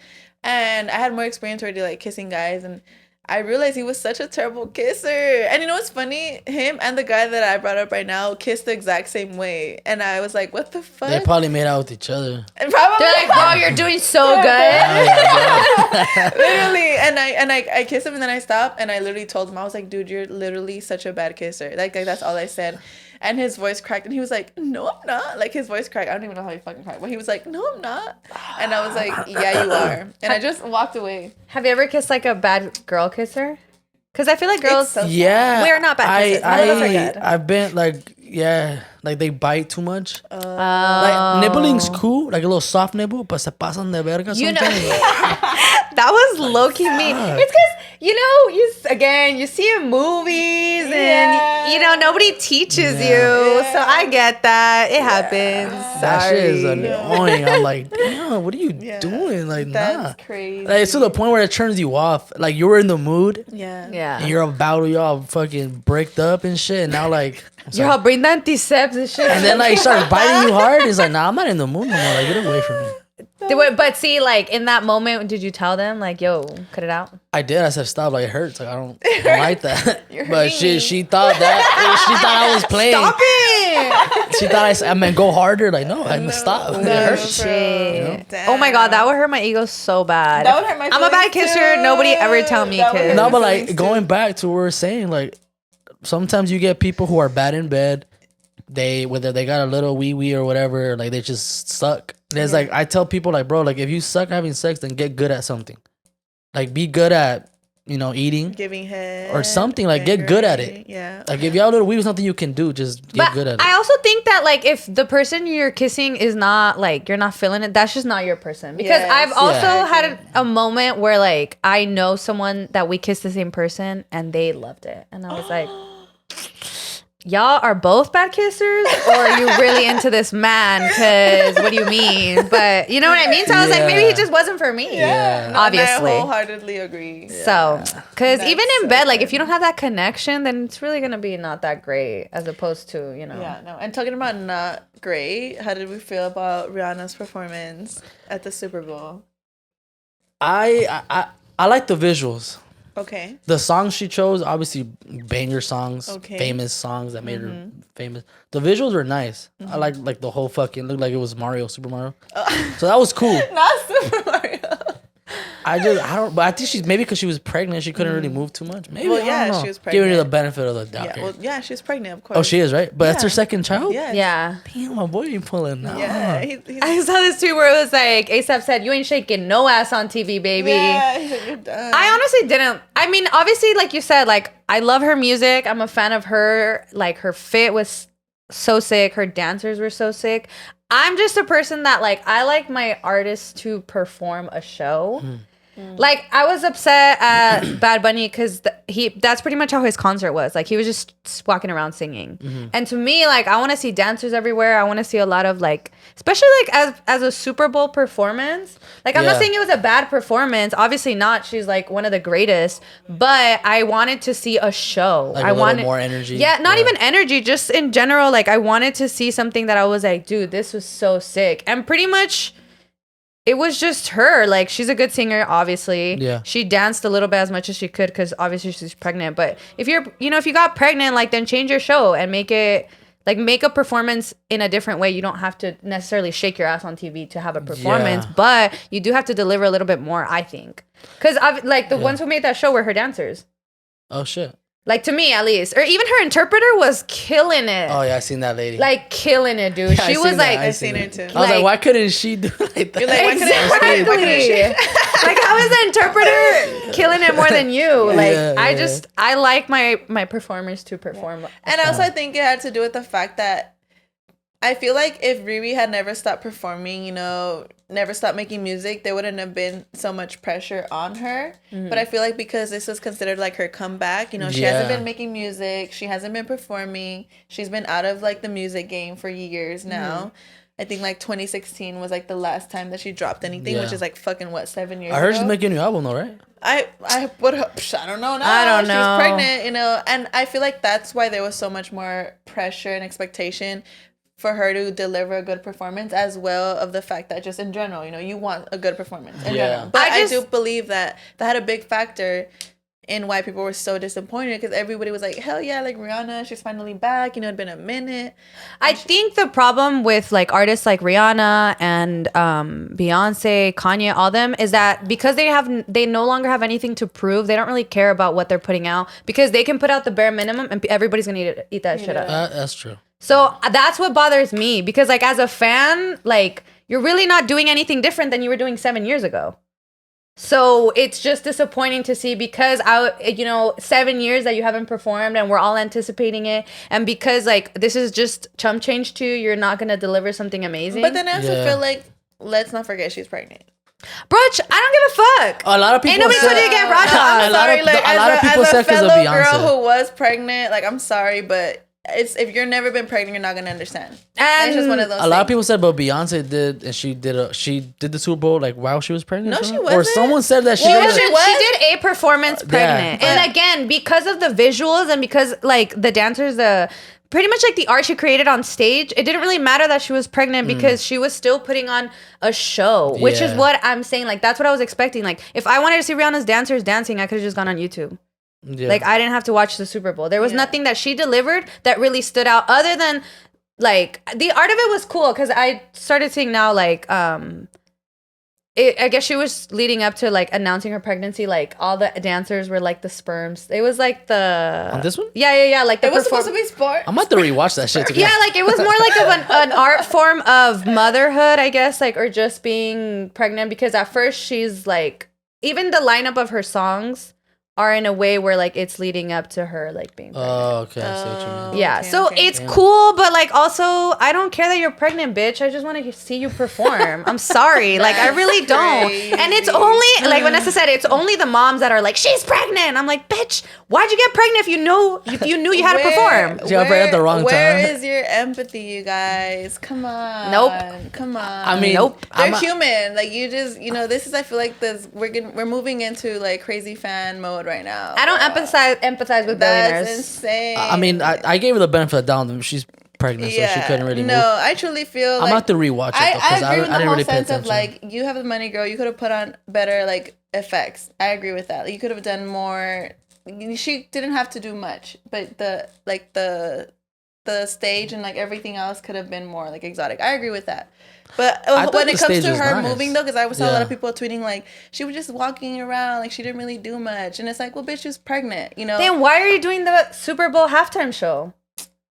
And I had more experience already like kissing guys, and I realized he was such a terrible kisser. And you know what's funny? Him and the guy that I brought up right now kissed the exact same way. And I was like, what the fuck? They probably made out with each other. And probably. They're like, bro, you're doing so good. Literally. And I kissed him, and then I stopped, and I literally told him, I was like, dude, you're literally such a bad kisser. Like that's all I said. And his voice cracked, and he was like, no, I'm not. Like, his voice cracked. I don't even know how he fucking cracked. But he was like, no, I'm not. And I was like, yeah, you are. And I just walked away. Have you ever kissed, like, a bad girl kisser? Because I feel like girls... So yeah. We are not bad kissers. None of us are good. I've been, like, yeah, like, they bite too much. Like, nibbling's cool. Like, a little soft nibble, but se pasan de verga sometimes. That was low-key mean. It's because, you see in movies and, nobody teaches you. So I get that. It happens. That shit is annoying. I'm like, damn, what are you doing? Like, that's crazy. Like, it's to the point where it turns you off. Like, you were in the mood. Yeah. And you're about to, y'all fucking bricked up and shit. And now, like... You're bring the antiseptic and shit. And then, like, start biting you hard. It's like, nah, I'm not in the mood no more. Like, get away from me. But see, like, in that moment, did you tell them, like, yo, cut it out? I did. I said, stop. Like, it hurts. Like, I don't like that. But she thought I was playing. Stop it! She thought I meant go harder. Like, no, I'm stop. It hurts. Shit. Oh my God, that would hurt my ego so bad. That would hurt my I'm a bad kisser. Too. Nobody ever tell me kiss. No, but like, going back to what we're saying, like, sometimes you get people who are bad in bed. Whether they got a little wee or whatever, like, they just suck. There's like, I tell people, like, bro, like, if you suck having sex, then get good at something. Like, be good at, eating. Giving head. Or something. Like, get good at it. Yeah. Like, if y'all little wee was something you can do, just get good at it. I also think that, like, if the person you're kissing is not, like, you're not feeling it, that's just not your person. Because I've also had a moment where, like, I know someone that we kissed the same person and they loved it. And I was like... Y'all are both bad kissers, or are you really into this man? Because what do you mean? But you know what I mean? So I was like, maybe he just wasn't for me. Yeah. Obviously. I wholeheartedly agree. So, because even in bed, like, if you don't have that connection, then it's really going to be not that great as opposed to, Yeah, no. And talking about not great, how did we feel about Rihanna's performance at the Super Bowl? I like the visuals. Okay. The songs she chose, obviously banger songs, famous songs that made her famous. The visuals were nice. I like the whole fucking, looked like it was Super Mario. So that was cool. Not Super Mario. But I think she's, maybe because she was pregnant, she couldn't really move too much. Maybe, well, yeah, she was pregnant. Giving her the benefit of the doubt. Yeah, she was pregnant, of course. Oh, she is, right? But that's her second child? Yes. Yeah. Damn, my boy, you pulling now. Yeah. I saw this too where it was like, ASAP said, you ain't shaking no ass on TV, baby. Yeah, he said, you're done. I honestly didn't. I mean, obviously, like you said, like, I love her music. I'm a fan of her. Like, her fit was so sick. Her dancers were so sick. I'm just a person that, like, I like my artists to perform a show. Like, I was upset at Bad Bunny because that's pretty much how his concert was. Like, he was just walking around singing. And to me, like, I want to see dancers everywhere. I want to see a lot of, like, especially, like, as a Super Bowl performance. Like, I'm not saying it was a bad performance. Obviously not. She's, like, one of the greatest. But I wanted to see a show. Like, I wanted more energy. Yeah, not even energy. Just in general, like, I wanted to see something that I was like, dude, this was so sick. And pretty much... it was just her. Like, she's a good singer, obviously. Yeah. She danced a little bit as much as she could because obviously she's pregnant. But if you're, if you got pregnant, like, then change your show and make it Like, make a performance in a different way. You don't have to necessarily shake your ass on TV to have a performance, but you do have to deliver a little bit more, I think. Because, like, the ones who made that show were her dancers. Oh, shit. Like, to me, at least. Or even her interpreter was killing it. Oh, yeah, I seen that lady. Like, killing it, dude. Yeah, she was like... I've seen her, too. I was like, why couldn't she do like that? You're like, exactly. Why couldn't she? Like, how is the interpreter killing it more than you? Like, I like my performers to perform. And also, I think it had to do with the fact that I feel like if Riri had never stopped performing, you know, never stopped making music, there wouldn't have been so much pressure on her. But I feel like because this was considered like her comeback, you know, she hasn't been making music, she hasn't been performing, she's been out of like the music game for years now. I think like 2016 was like the last time that she dropped anything, which is like fucking 7 years ago. I heard she's making a new album though, right? I would hope. I don't know now. I don't know. She's pregnant, you know, and I feel like that's why there was so much more pressure and expectation for her to deliver a good performance, as well of the fact that just in general, you know, you want a good performance in general. But I do believe that had a big factor in why people were so disappointed, because everybody was like, hell yeah, like Rihanna, she's finally back, you know, it'd been a minute. I think the problem with like artists like Rihanna and Beyonce, Kanye, all them is that because they no longer have anything to prove, they don't really care about what they're putting out, because they can put out the bare minimum and everybody's gonna eat that shit up. That's true. So that's what bothers me, because like as a fan, like you're really not doing anything different than you were doing 7 years ago. So it's just disappointing to see, because 7 years that you haven't performed and we're all anticipating it, and because like this is just chump change too, you're not gonna deliver something amazing. But then I also feel like, let's not forget she's pregnant. Brooch, I don't give a fuck. A lot of people. Ain't nobody told you to get Raja. I'm sorry, like a lot of people as said a 'cause of fellow Beyonce. girl who was pregnant, like I'm sorry, but it's if you've never been pregnant, you're not gonna understand. And it's just one of those. A lot of people said, but Beyonce did, and she did the Super Bowl like while she was pregnant. No, she or wasn't. someone said that she Well, did. she did a performance pregnant, Yeah. and again, because of the visuals and because like the dancers, pretty much like the art she created on stage, it didn't really matter that she was pregnant because she was still putting on a show, which is what I'm saying. Like, that's what I was expecting. Like, if I wanted to see Rihanna's dancers dancing, I could have just gone on YouTube. Yeah. Like, I didn't have to watch the Super Bowl. There was nothing that she delivered that really stood out, other than like the art of it was cool, because I started seeing now like I guess she was leading up to like announcing her pregnancy. Like all the dancers were like the sperms. It was like the on this one. Yeah. Like it was supposed to be sport. I'm about to rewatch that shit. Yeah, like it was more like of an art form of motherhood, I guess, like, or just being pregnant. Because at first she's like, even the lineup of her songs are in a way where like it's leading up to her like being pregnant. Oh, okay. I see what you mean. Yeah, so it's cool, but like also I don't care that you're pregnant, bitch. I just want to see you perform. I'm sorry, like I really don't. Crazy. And it's only like Vanessa said, it's only the moms that are like, she's pregnant. I'm like, bitch, why'd you get pregnant if you knew you had to perform? She got pregnant at the wrong time. Where is your empathy, you guys? Come on. Nope. Come on. I mean, nope. They're human. Like you just, this is. I feel like we're moving into like crazy fan mode right now. I don't empathize with billionaires. That's insane. I mean, I gave her the benefit of the doubt. She's pregnant, so she couldn't really move. No, I truly feel I'm like gonna have to rewatch it. I agree with the didn't whole really pay sense of attention. like, you have the money, girl. You could have put on better like effects. I agree with that. Like, you could have done more. She didn't have to do much, but the stage and like everything else could have been more like exotic. I agree with that. But when it comes to her moving though, because I saw a lot of people tweeting like she was just walking around, like she didn't really do much, and it's like, well, bitch, she was pregnant, Then why are you doing the Super Bowl halftime show?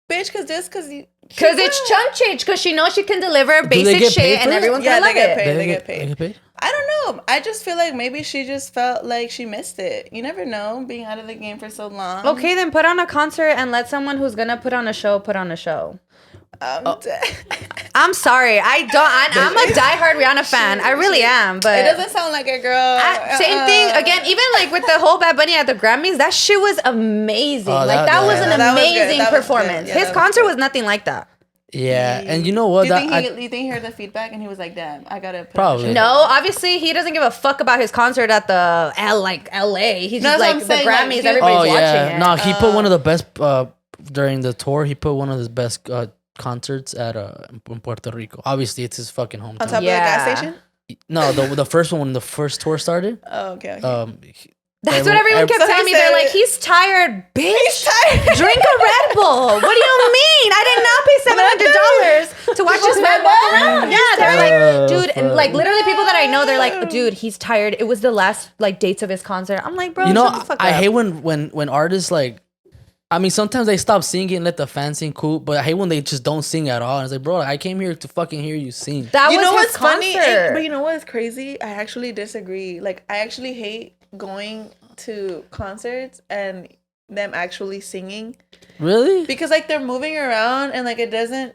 Bitch, because it's chump change, because she knows she can deliver basic shit and everyone's gonna love it. They get paid. I don't know. I just feel like maybe she just felt like she missed it. You never know, being out of the game for so long. Okay, then put on a concert and let someone who's gonna put on a show put on a show. I'm sorry. I'm a diehard Rihanna fan. I really am, but it doesn't sound like it, girl. Same thing again. Even like with the whole Bad Bunny at the Grammys, that shit was amazing. Oh, that was an amazing performance. Yeah, his concert was nothing like that. Yeah, and you know what? Do you think he heard the feedback and he was like, "Damn, I gotta." Probably. No, obviously he doesn't give a fuck about his concert at the LA. He's just like the Grammys. Everybody's watching it. No, he put one of the best during the tour. He put one of his best concerts at in Puerto Rico. Obviously, it's his fucking hometown. On top of the gas station. No, the first one when the first tour started. Oh, okay. That's what everyone kept telling me. They're like, he's tired, bitch. He's tired. Drink a Red Bull. What do you mean? I did not pay $700 to watch this man walk around. Yeah, they're like, dude, and like literally people that I know, they're like, dude, he's tired. It was the last like dates of his concert. I'm like, bro, you know, shut the fuck I up. hate when artists like, I mean, sometimes they stop singing and let the fans sing, cool. But I hate when they just don't sing at all. And it's like, bro, I came here to fucking hear you sing. That you was know his what's concert. funny? But you know what's crazy? I actually disagree. Like, I actually hate going to concerts and them actually singing. Really? Because like they're moving around and like it doesn't,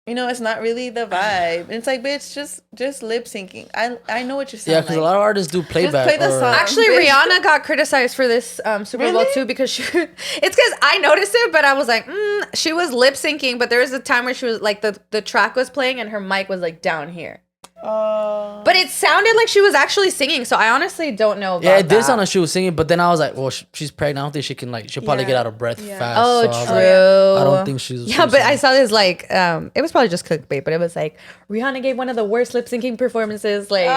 you know, it's not really the vibe. And it's like, bitch, just lip syncing. I know what you're saying. Yeah, because a lot of artists do playback. Just play the song. Actually, Rihanna got criticized for this Super Bowl too because it's because I noticed it, but I was like, she was lip syncing, but there was a time where she was like the track was playing and her mic was like down here. But it sounded like she was actually singing, so I honestly don't know about Yeah, it did that. sound like she was singing, but then I was like, well, she's pregnant. I don't think she can she'll probably get out of breath fast. Oh, so true. I don't think she's. Yeah, but I saw this like it was probably just clickbait, but it was like Rihanna gave one of the worst lip syncing performances. Like,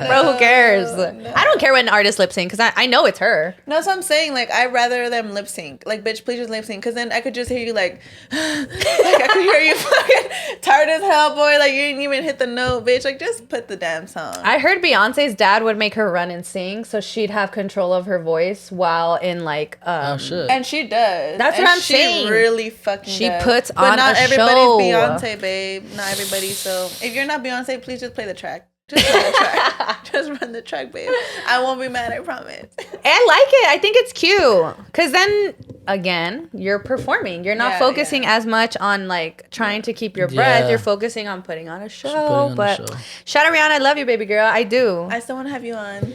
bro, who cares? No. I don't care when artists lip sync because I know it's her. No, that's what I'm saying. Like, I'd rather them lip sync. Like, bitch, please just lip sync. Because then I could just hear you like I could hear you fucking tired as hell, boy. Like, you didn't even hit the note, bitch. Like, just put the damn song. I heard Beyonce's dad would make her run and sing so she'd have control of her voice while in like oh shit. And she does. That's what I'm saying. She really fucking she does. puts but on not a everybody's show. Beyonce, babe. Not everybody. So if you're not Beyonce, please just play the track. Just run the track. Just run the track, babe. I won't be mad, I promise. I like it. I think it's cute. Because then, again, you're performing. You're not focusing as much on, like, trying to keep your breath. You're focusing on putting on a show. Shout out Rihanna. I love you, baby girl. I do. I still want to have you on.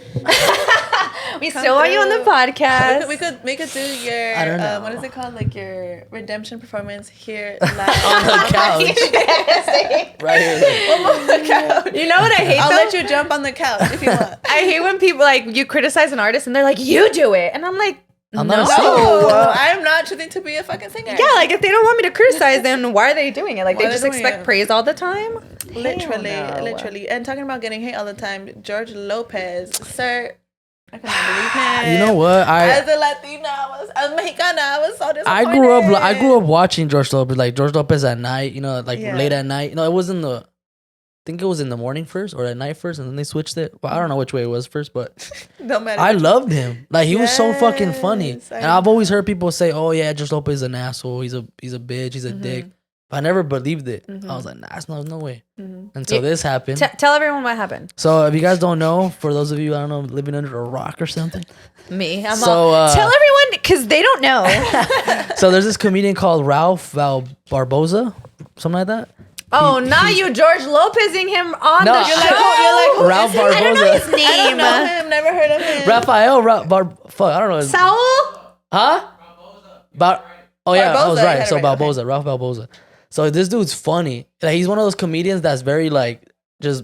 We still want you on the podcast. We could do your, I don't know. what is it called? Like, your redemption performance here live. On the couch. Right here. On the couch. You know what I hate? I'll let you jump on the couch if you want. I hate when people like you criticize an artist and they're like, "You do it," and I'm like, I'm not a singer. No, I'm not choosing to be a fucking singer. Yeah, like if they don't want me to criticize, then why are they doing it? Like they just expect praise all the time. Literally. And talking about getting hate all the time, George Lopez, sir. I cannot believe him. You know what? As a Latina, as a Mexicana, I was so disappointed. I grew up watching George Lopez, like George Lopez at night. You know, like late at night. You know, it was in the. I think it was in the morning first or at night first, and then they switched it. Well, I don't know which way it was first, but no matter. I loved him. Like he was so fucking funny, and I've always heard people say, "Oh yeah, George Lopez is an asshole. He's a bitch. He's a dick." But I never believed it. I was like, "Nah, no way." Until this happened. Tell everyone what happened. So if you guys don't know, for those of you I don't know living under a rock or something, me, tell everyone because they don't know. So there's this comedian called Ralph Barboza, something like that. Oh, not you, George Lopezing him on the show. You're like, Ralph Barboza. I don't know his name. I don't know him. Never heard of him. Raphael. I don't know. Saul? Huh? Oh yeah, Barboza, I was right. So right, Barboza, Ralph Barboza. So this dude's funny. Like he's one of those comedians that's very like just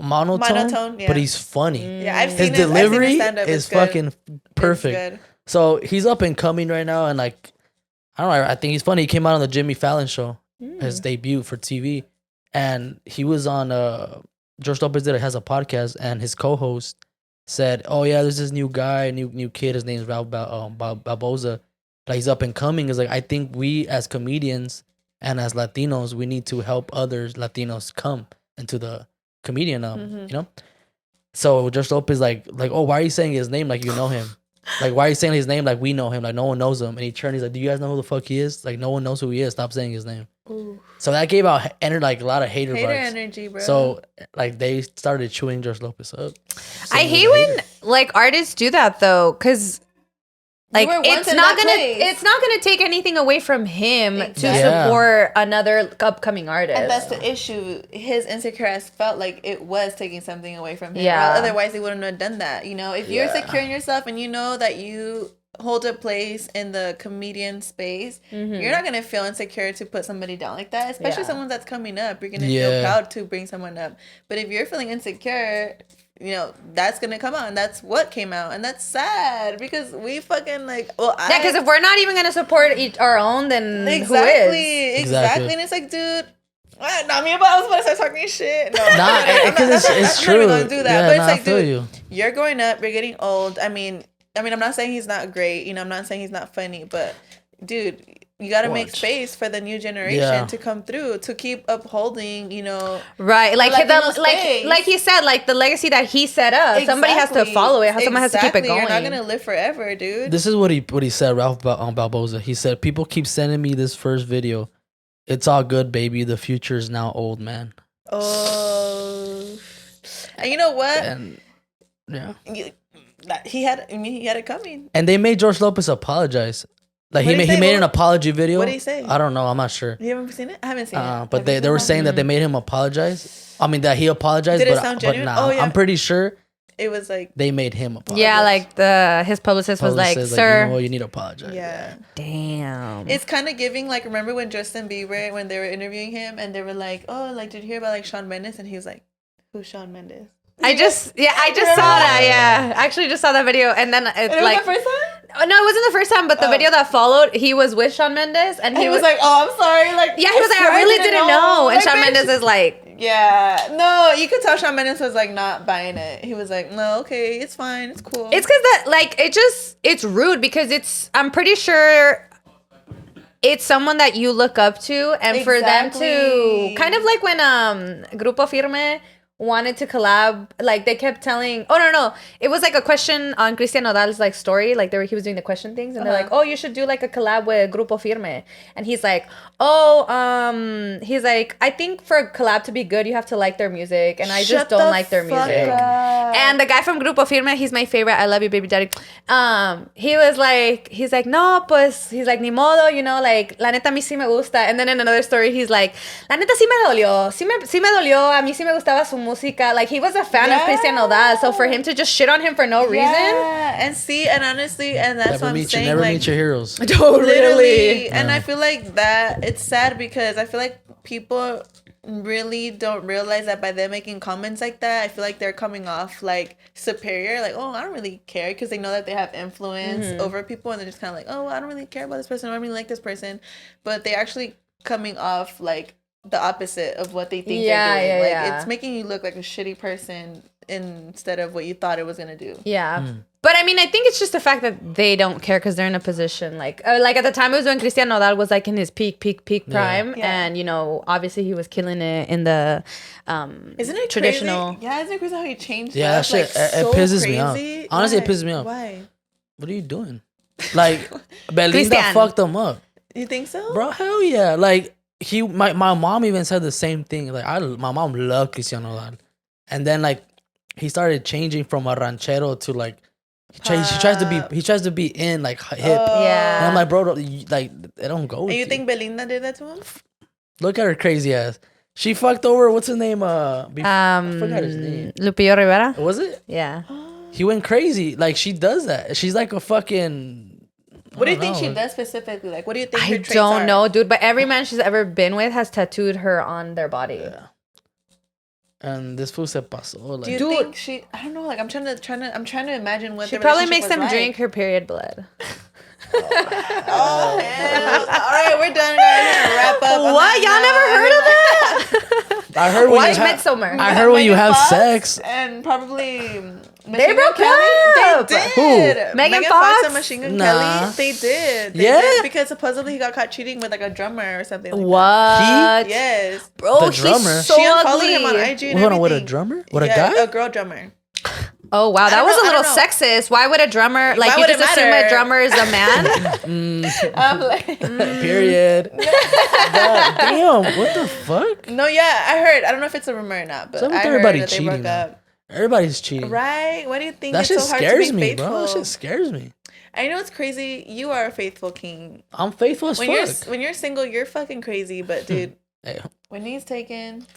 monotone, but he's funny. Yeah, I've his seen delivery stand-up. is fucking perfect. So he's up and coming right now, and like I don't know. I think he's funny. He came out on the Jimmy Fallon show, his debut for TV, and he was on. George Lopez has a podcast, and his co-host said, "Oh yeah, there's this new guy, new kid. His name's Ralph Barboza. Like he's up and coming." Is like I think we as comedians and as Latinos, we need to help others Latinos come into the comedian, you know. So George Lopez like, oh, why are you saying his name like you know him? Like, why are you saying his name like we know him? Like, no one knows him. And he turned, he's like, do you guys know who the fuck he is? Like, no one knows who he is. Stop saying his name. Ooh. So that gave out like a lot of hater vibes. Energy, bro. So like they started chewing George Lopez up. I hate when like artists do that though, because like it's not gonna take anything away from him to support another upcoming artist. And that's the issue. His insecure felt like it was taking something away from him. Yeah. Otherwise, he wouldn't have done that. You know, if you're secure in yourself and you know that you hold a place in the comedian space, you're not gonna feel insecure to put somebody down like that. Especially someone that's coming up. You're gonna feel proud to bring someone up. But if you're feeling insecure, you know, that's gonna come out, and that's what came out, and that's sad because we fucking like. Well, because if we're not even gonna support our own, then who is? Exactly, and it's like, dude. Not me, but I was about to start talking shit. No, because it's true. I'm not even gonna do that. Yeah, but it's like, dude, you're growing up, you're getting old. I mean, I mean, I'm not saying he's not great. You know, I'm not saying he's not funny, but dude, you got to make space for the new generation to come through, to keep upholding, you know. Right. Like he said, like the legacy that he set up, somebody has to follow it. Someone has to keep it going. You're not going to live forever, dude. This is what he said, Ralph Balboza. He said, people keep sending me this first video. It's all good, baby. The future is now old, man. Oh. And you know what? And, yeah. He had it coming. And they made George Lopez apologize. Like he made an apology video. What did he say? I don't know. I'm not sure. You haven't seen it? I haven't seen it. But they were saying that they made him apologize. I mean that he apologized. Did it sound genuine? But nah, I'm pretty sure it was like they made him apologize. Yeah, like his publicist was like, "Sir, you know, you need to apologize." Yeah. Damn. It's kind of giving like, remember when Justin Bieber, when they were interviewing him and they were like, "Oh, like did you hear about like Shawn Mendes?" And he was like, "Who's Shawn Mendes?" I just saw that. Yeah, I actually just saw that video, and then it's like the first time. No, it wasn't the first time, but the video that followed, he was with Shawn Mendes, and he was like, "Oh, I'm sorry." Like, yeah, he was like, "I really didn't know." And like, Shawn Mendes is like, "Yeah, no." You could tell Shawn Mendes was like not buying it. He was like, "No, okay, it's fine, it's cool." It's because that like it's rude because I'm pretty sure it's someone that you look up to, and for them to kind of like when Grupo Firme wanted to collab, like they kept telling, it was like a question on Cristian Nodal's like story, like he was doing the question things, and they're like, "Oh, you should do like a collab with Grupo Firme," and he's like, he's like, "I think for a collab to be good, you have to like their music, and I just don't like their music." And the guy from Grupo Firme, he's my favorite. I love you, baby daddy. He's like, "No, pues," he's like, "Ni modo, you know, like la neta a mí sí me gusta." And then in another story, he's like, "La neta sí me dolió, sí me dolió. A mí sí me gustaba su música." Like he was a fan of Cristian Nodal, so for him to just shit on him for no reason, and honestly, and that's what I'm saying. Never meet your heroes. Totally. Literally. And I feel like that it's sad because I feel like people really don't realize that by them making comments like that, I feel like they're coming off like superior, like, "Oh, I don't really care," because they know that they have influence over people, and they're just kind of like, "Oh, I don't really care about this person, I don't really like this person," but they're actually coming off like the opposite of what they think they're doing. It's making you look like a shitty person instead of what you thought it was gonna do. But I mean, I think it's just the fact that they don't care because they're in a position like at the time it was when Cristian Nodal was like in his peak prime, and you know, obviously he was killing it in the isn't it traditional crazy? Isn't it crazy how he changed that shit, like, it pisses me off. Honestly, it pisses me off. Why? What are you doing? Like Belinda fucked him up. You think so? Bro, hell yeah. Like my mom even said the same thing. Like my mom loved Cristian Nodal, and then like he started changing from a ranchero to like he tries to be in like hip. And I'm like, bro, like it don't go. And you think Belinda did that to him? Look at her crazy ass. She fucked over what's his name? I forgot his name. Lupillo Rivera. Was it? Yeah. He went crazy. Like she does that. She's like a fucking. What do you think she does specifically? Like, what do you think her traits are? I don't know, dude. But every man she's ever been with has tattooed her on their body. Yeah. And this fool se pasó. Like, do you think she? I don't know. Like, I'm trying to imagine what she probably makes them drink her period blood. Oh, hell. All right, we're done, guys. We're gonna wrap up. What? Y'all never heard of that? I heard when I heard when you have sex. And probably they broke up. They did. Who? Megan Fox and Machine Gun Kelly. They did. They yeah. did, because supposedly he got caught cheating with like a drummer or something. Like what? He? Yes. Bro, the drummer. He's so she unfollowed him on IG and everything. With a drummer? With a guy? A girl drummer. Oh wow, that was a little sexist. Why would a drummer like you just assume a drummer is a man? I'm like, period. God, damn, what the fuck? No, yeah, I heard. I don't know if it's a rumor or not, but I heard that they broke up. Everybody's cheating, right? Why do you think that it's shit so hard scares to be me, faithful? bro? That shit scares me. I know it's crazy. You are a faithful king. I'm faithful as fuck. When you're single, you're fucking crazy. But dude, when he's taken.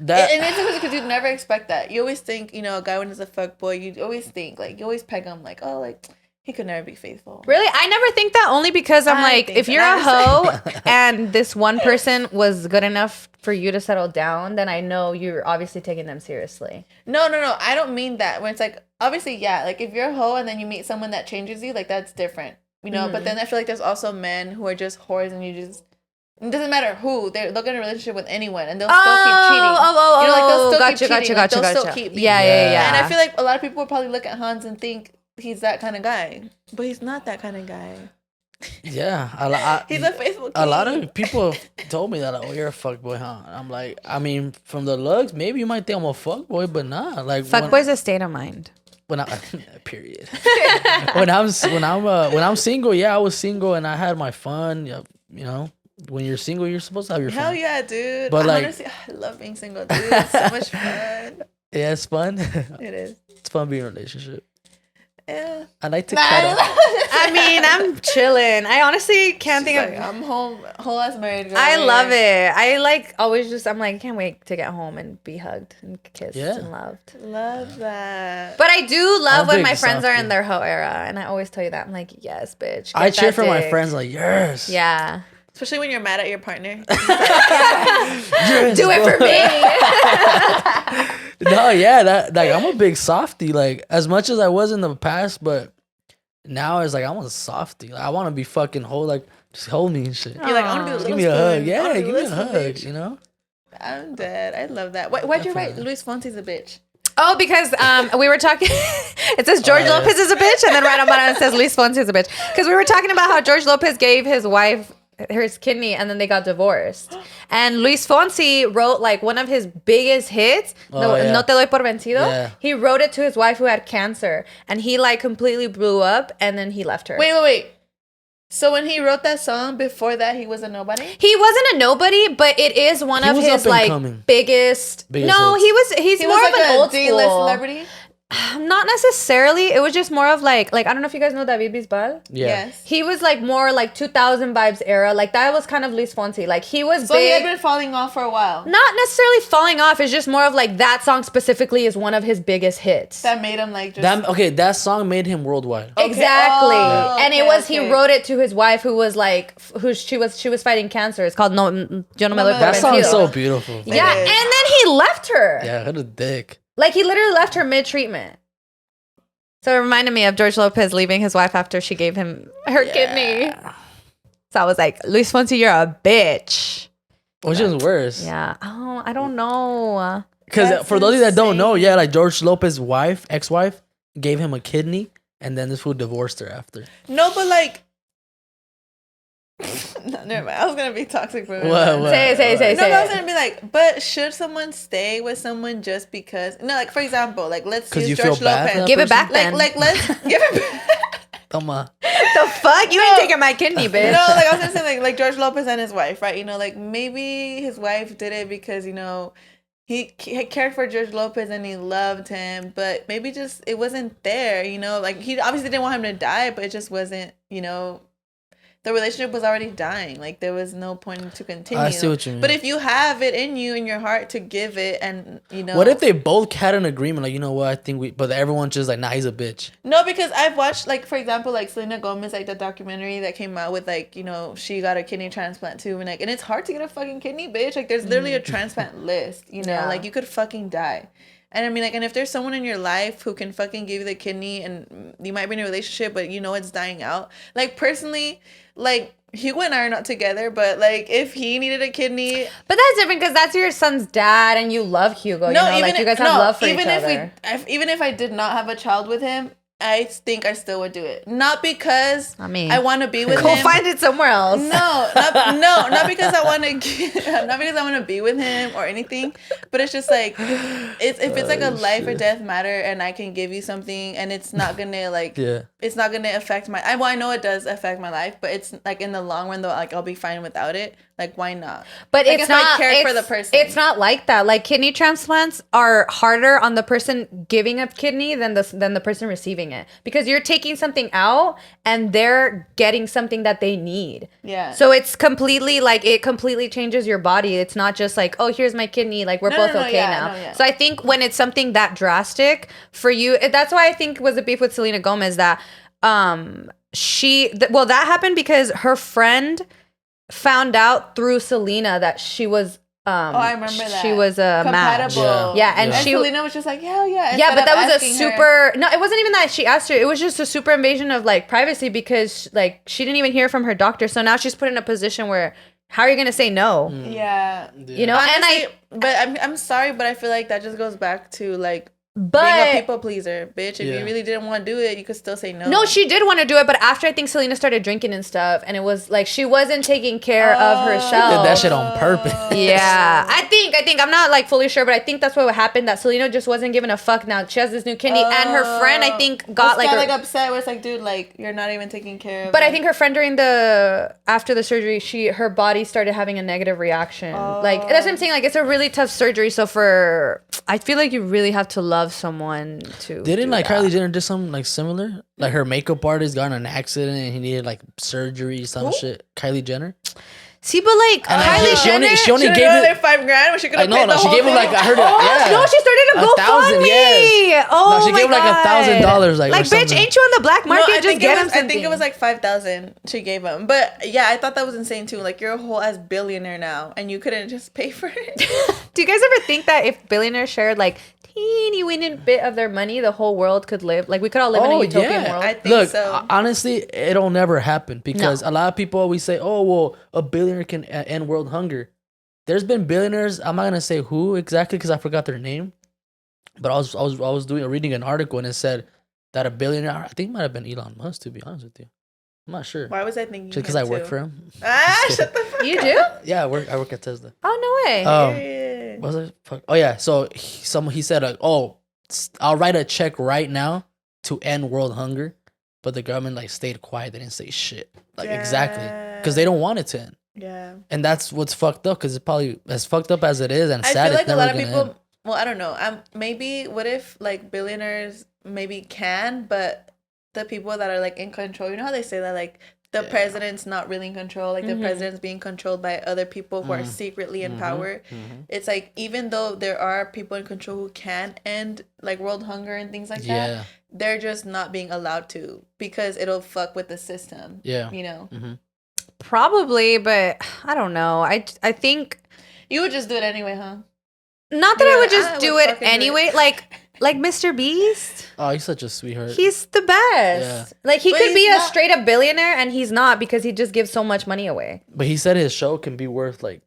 And it's because you'd never expect that. You always think, you know, a guy when he's a fuck boy, you always think, like, you always peg him, like, oh, like, he could never be faithful. Really? I never think that, only because I'm like, if you're a hoe and this one person was good enough for you to settle down, then I know you're obviously taking them seriously. No. I don't mean that. When it's like, obviously, yeah, like, if you're a hoe and then you meet someone that changes you, like, that's different, you know? But then I feel like there's also men who are just whores and you just... It doesn't matter who. They'll get in a relationship with anyone and they'll still keep cheating. You know, like they'll still keep cheating. They'll still keep being. Yeah. And I feel like a lot of people will probably look at Hans and think he's that kind of guy, but he's not that kind of guy. Yeah, he's a Facebook king. A lot of people told me that, like, oh, you're a fuckboy, huh? I'm like, I mean, from the looks, maybe you might think I'm a fuckboy, but not. Like, fuckboy's a state of mind. When I period. when I'm single, yeah, I was single and I had my fun. You know, when you're single, you're supposed to have your fun. Hell yeah, dude. But like, honestly, I love being single, dude. It's so much fun. Yeah, it's fun. It is. It's fun being in a relationship. Yeah. I like to cuddle. I mean, I'm chilling. I honestly can't think of. I'm whole ass married girl. I love it. I like always just. I'm like, I can't wait to get home and be hugged and kissed and loved. Love that. But I do love when my friends are in their hoe era, and I always tell you that. I'm like, yes, bitch. I cheer for my friends. Like, yes. Yeah. Especially when you're mad at your partner. Do it for me. No, yeah, that like I'm a big softie. Like as much as I was in the past, but now it's like I'm a softie. Like, I want to be fucking just hold me and shit. You're like, I want to be give me a hug. Yeah, give me a hug. Bitch. You know. I'm dead. I love that. Why'd you write Luis Fonsi's a bitch? Oh, because we were talking. It says George Lopez is a bitch, and then right on bottom it says Luis Fonsi is a bitch. Because we were talking about how George Lopez gave his wife his kidney and then they got divorced, and Luis Fonsi wrote like one of his biggest hits, No Te Doy Por Vencido. He wrote it to his wife who had cancer, and he like completely blew up, and then he left her. Wait. So when he wrote that song, before that he was a nobody? He wasn't a nobody, but it is one of his like biggest no hits. He's more like of an old D-list celebrity. Not necessarily. It was just more of like I don't know if you guys know David Bisbal. Yeah. Yes. He was like more like 2000 vibes era. Like that was kind of Luis Fonsi. Like he was so big. He had been falling off for a while. Not necessarily falling off. It's just more of like that song specifically is one of his biggest hits. That made him like just... that song made him worldwide. Okay. Exactly. And it was he wrote it to his wife who was like she was fighting cancer. It's called No Yo No Me Doy Por Vencido. That song is so beautiful. Yeah, and then he left her. Yeah, what a dick. Like he literally left her mid-treatment. So it reminded me of George Lopez leaving his wife after she gave him her kidney. So I was like, Luis Fonsi, you're a bitch. Which is worse? Yeah. Oh, I don't know. Because for those of you that don't know, like George Lopez's ex-wife, gave him a kidney, and then this fool divorced her after. No, but like... No, never mind. I was gonna be toxic for what? Say. No, I was gonna be like, but should someone stay with someone just because? No, like for example, like let's use George Lopez. Give it back then. Like let's give it back. Come on. The fuck? You ain't taking my kidney, bitch. No, like I was gonna say like George Lopez and his wife, right? You know, like maybe his wife did it because he cared for George Lopez and he loved him, but maybe just it wasn't there. Like he obviously didn't want him to die, but it just wasn't. The relationship was already dying. Like, there was no point to continue. I see what you mean. But if you have it in you, in your heart, to give it and, What if they both had an agreement? Like, you know what? I think but everyone's just like, nah, he's a bitch. No, because I've watched, like, for example, like, Selena Gomez, like, the documentary that came out with, like, she got a kidney transplant, too. And, like, and it's hard to get a fucking kidney, bitch. Like, there's literally a transplant list, Yeah. Like, you could fucking die. And I mean, like, and if there's someone in your life who can fucking give you the kidney and you might be in a relationship, but it's dying out. Like, personally, like, Hugo and I are not together, but, like, if he needed a kidney... But that's different because that's your son's dad and you love Hugo. You guys have love for each other. Even if I did not have a child with him, I think I still would do it. Not because I want to be with him. Go find it somewhere else. No, not because I want to. Not because I want to be with him or anything. But it's just like, if it's like a life or death matter, and I can give you something, and it's not gonna it's not gonna affect my. I know it does affect my life, but it's like in the long run though, like I'll be fine without it. Like, why not? But like, it's not. I cared for the person. It's not like that. Like, kidney transplants are harder on the person giving a kidney than the person receiving it, because you're taking something out and they're getting something that they need. Yeah. So it's completely like it completely changes your body. It's not just like, oh, herere's my kidney. Like we're both okay now. So I think when it's something that drastic for you, that's why I think it was a beef with Selena Gomez that that happened because her friend found out through Selena that she was I remember that. She was a compatible. Match. Yeah, and Selena was just like, hell yeah. Yeah, but that was a super... No, it wasn't even that she asked her. It was just a super invasion of, like, privacy because, like, she didn't even hear from her doctor. So now she's put in a position where, how are you going to say no? Yeah. You know? Honestly, but I'm sorry, but I feel like that just goes back to, like, But being a people pleaser, bitch. If you really didn't want to do it, you could still say no. No, she did want to do it, but after I think Selena started drinking and stuff, and it was like she wasn't taking care of herself. She did that shit on purpose. Yeah, I think I'm not like fully sure, but I think that's what happened. That Selena just wasn't giving a fuck. Now she has this new kidney, and her friend I think got like upset. Where it's like, dude, like you're not even taking care of. But I think her friend after the surgery, her body started having a negative reaction. Like that's what I'm saying. Like it's a really tough surgery. So I feel like you really have to love someone to. Didn't like Kylie Jenner do something like similar? Like her makeup artist got in an accident and he needed like surgery, some shit. Kylie Jenner. See, but like Kylie Jenner, she only gave it $5,000 when she could have paid she gave him like I heard it. No, she started a GoFundMe. Yes. Oh no, she gave him like $1,000. Like bitch, ain't you on the black market? Just get him something. I think it was like 5,000 she gave him. But yeah, I thought that was insane too. Like you're a whole ass billionaire now, and you couldn't just pay for it. Do you guys ever think that if billionaires shared like teeny weeny bit of their money, the whole world could live? Like we could all live in a utopian world. I think so. Honestly, it'll never happen because a lot of people always say, "Oh, well, a billionaire can end world hunger." There's been billionaires. I'm not gonna say who exactly because I forgot their name, but I was reading an article and it said that a billionaire, I think it might have been Elon Musk, to be honest with you. I'm not sure. Why was I thinking? Just because I work for him. Shut the fuck up. You do? Yeah, I work at Tesla. Oh no way. What was it? Fuck. Oh yeah. So he said like, "Oh, I'll write a check right now to end world hunger," but the government like stayed quiet. They didn't say shit. Like exactly because they don't want it to end. Yeah. And that's what's fucked up because it's probably as fucked up as it is and sad. I feel like it's a never lot of people. end. Well, I don't know. Maybe what if like billionaires maybe can, but the people that are like in control, you know how they say that like the president's not really in control, like the president's being controlled by other people who are secretly in power. It's like even though there are people in control who can end like world hunger and things like that, they're just not being allowed to because it'll fuck with the system. Yeah, you know. Probably, but I don't know. I think you would just do it anyway, huh? Not that I would just do it anyway. Like Mr. Beast. Oh, he's such a sweetheart. He's the best. Yeah. Like he could be a straight up billionaire and he's not because he just gives so much money away. But he said his show can be worth like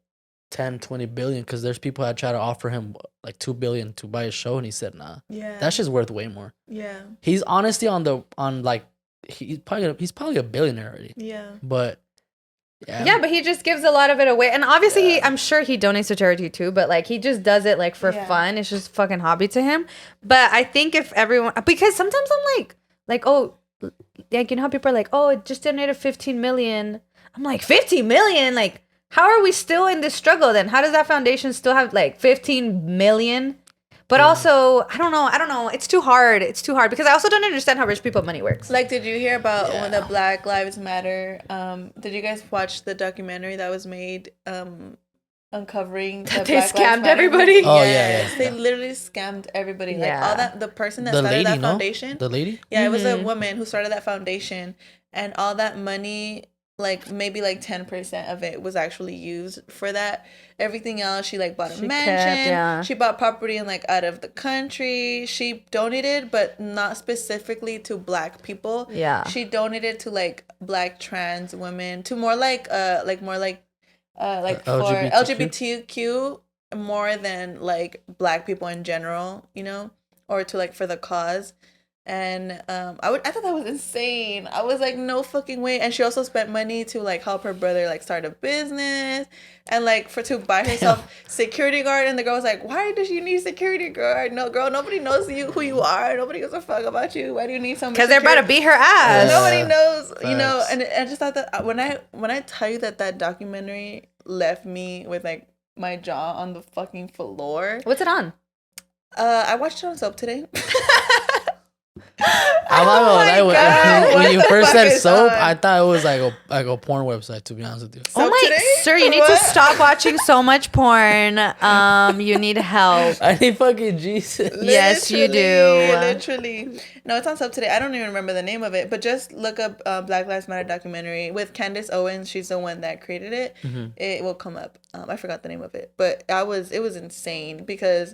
10, 20 billion because there's people that try to offer him like 2 billion to buy his show and he said nah. Yeah. That shit's worth way more. Yeah. He's honestly he's probably a billionaire already. Yeah. But yeah, but he just gives a lot of it away. And obviously I'm sure he donates to charity too, but like he just does it like for fun. It's just fucking hobby to him. But I think if everyone, because sometimes I'm like, oh, like, you know how people are like, oh, it just donated 15 million. I'm like, 15 million? Like, how are we still in this struggle then? How does that foundation still have like 15 million? But also, I don't know. It's too hard because I also don't understand how rich people money works. Like, did you hear about when the Black Lives Matter? Did you guys watch the documentary that was made uncovering the they scammed everybody? Oh yeah. They literally scammed everybody. Like all that, the person that started that foundation. The lady? Yeah, it was a woman who started that foundation, and all that money, like maybe like 10% of it was actually used for that. Everything else, she like bought a mansion. She bought property in like out of the country. She donated, but not specifically to Black people. Yeah, she donated to like Black trans women, to more like for LGBTQ more than like Black people in general, you know, or to like for the cause. And I thought that was insane. I was like, no fucking way. And she also spent money to like help her brother like start a business and like to buy herself security guard. And the girl was like, why does you need security guard? No, girl, nobody knows who you are. Nobody gives a fuck about you. Why do you need somebody? Because they're about to beat her ass. Nobody knows, you know. And I just thought that when I tell you that documentary left me with like my jaw on the fucking floor. What's it on? I watched it on Soap today. When you first said Soap, I thought it was like a porn website, to be honest with you. Oh my, sir, you need to stop watching so much porn. You need help. I need fucking Jesus. Yes, you do. Literally. No, it's on Soap today. I don't even remember the name of it, but just look up Black Lives Matter documentary with Candace Owens. She's the one that created it. It will come up. I forgot the name of it, but it was insane because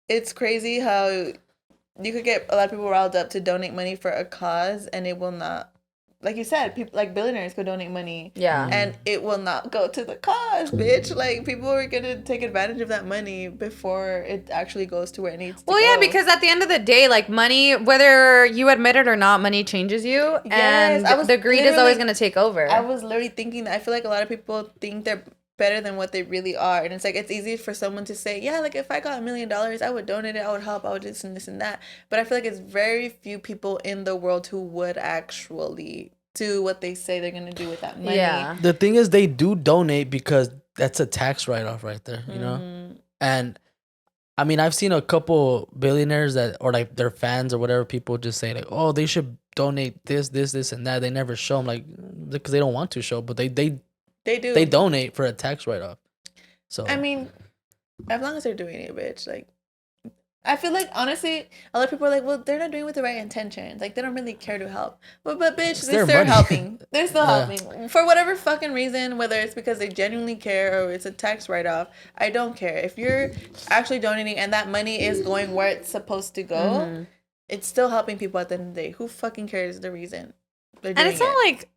it's crazy how you could get a lot of people riled up to donate money for a cause and it will not like you said, people like billionaires could donate money. Yeah. And it will not go to the cause, bitch. Like, people are going to take advantage of that money before it actually goes to where it needs to go. Well, yeah, because at the end of the day, like, money, whether you admit it or not, money changes you. Yes, and the greed is always going to take over. I was literally thinking that I feel like a lot of people think they're better than what they really are. And it's like, it's easy for someone to say, yeah, like, if I got $1 million, I would donate it, I would help, I would do this and that. But I feel like it's very few people in the world who would actually do what they say they're gonna do with that money. Yeah. The thing is, they do donate because that's a tax write-off right there, you know? And I mean, I've seen a couple billionaires that, or like their fans or whatever, people just say like, oh, they should donate this, and that. They never show them, like, because they don't want to show, but they do. They donate for a tax write-off. So I mean, as long as they're doing it, bitch. Like, I feel like, honestly, a lot of people are like, well, they're not doing it with the right intentions. Like, they don't really care to help. But bitch, they're still helping. They're still helping. For whatever fucking reason, whether it's because they genuinely care or it's a tax write-off, I don't care. If you're actually donating and that money is going where it's supposed to go, it's still helping people at the end of the day. Who fucking cares the reason they're doing it? And it's not like,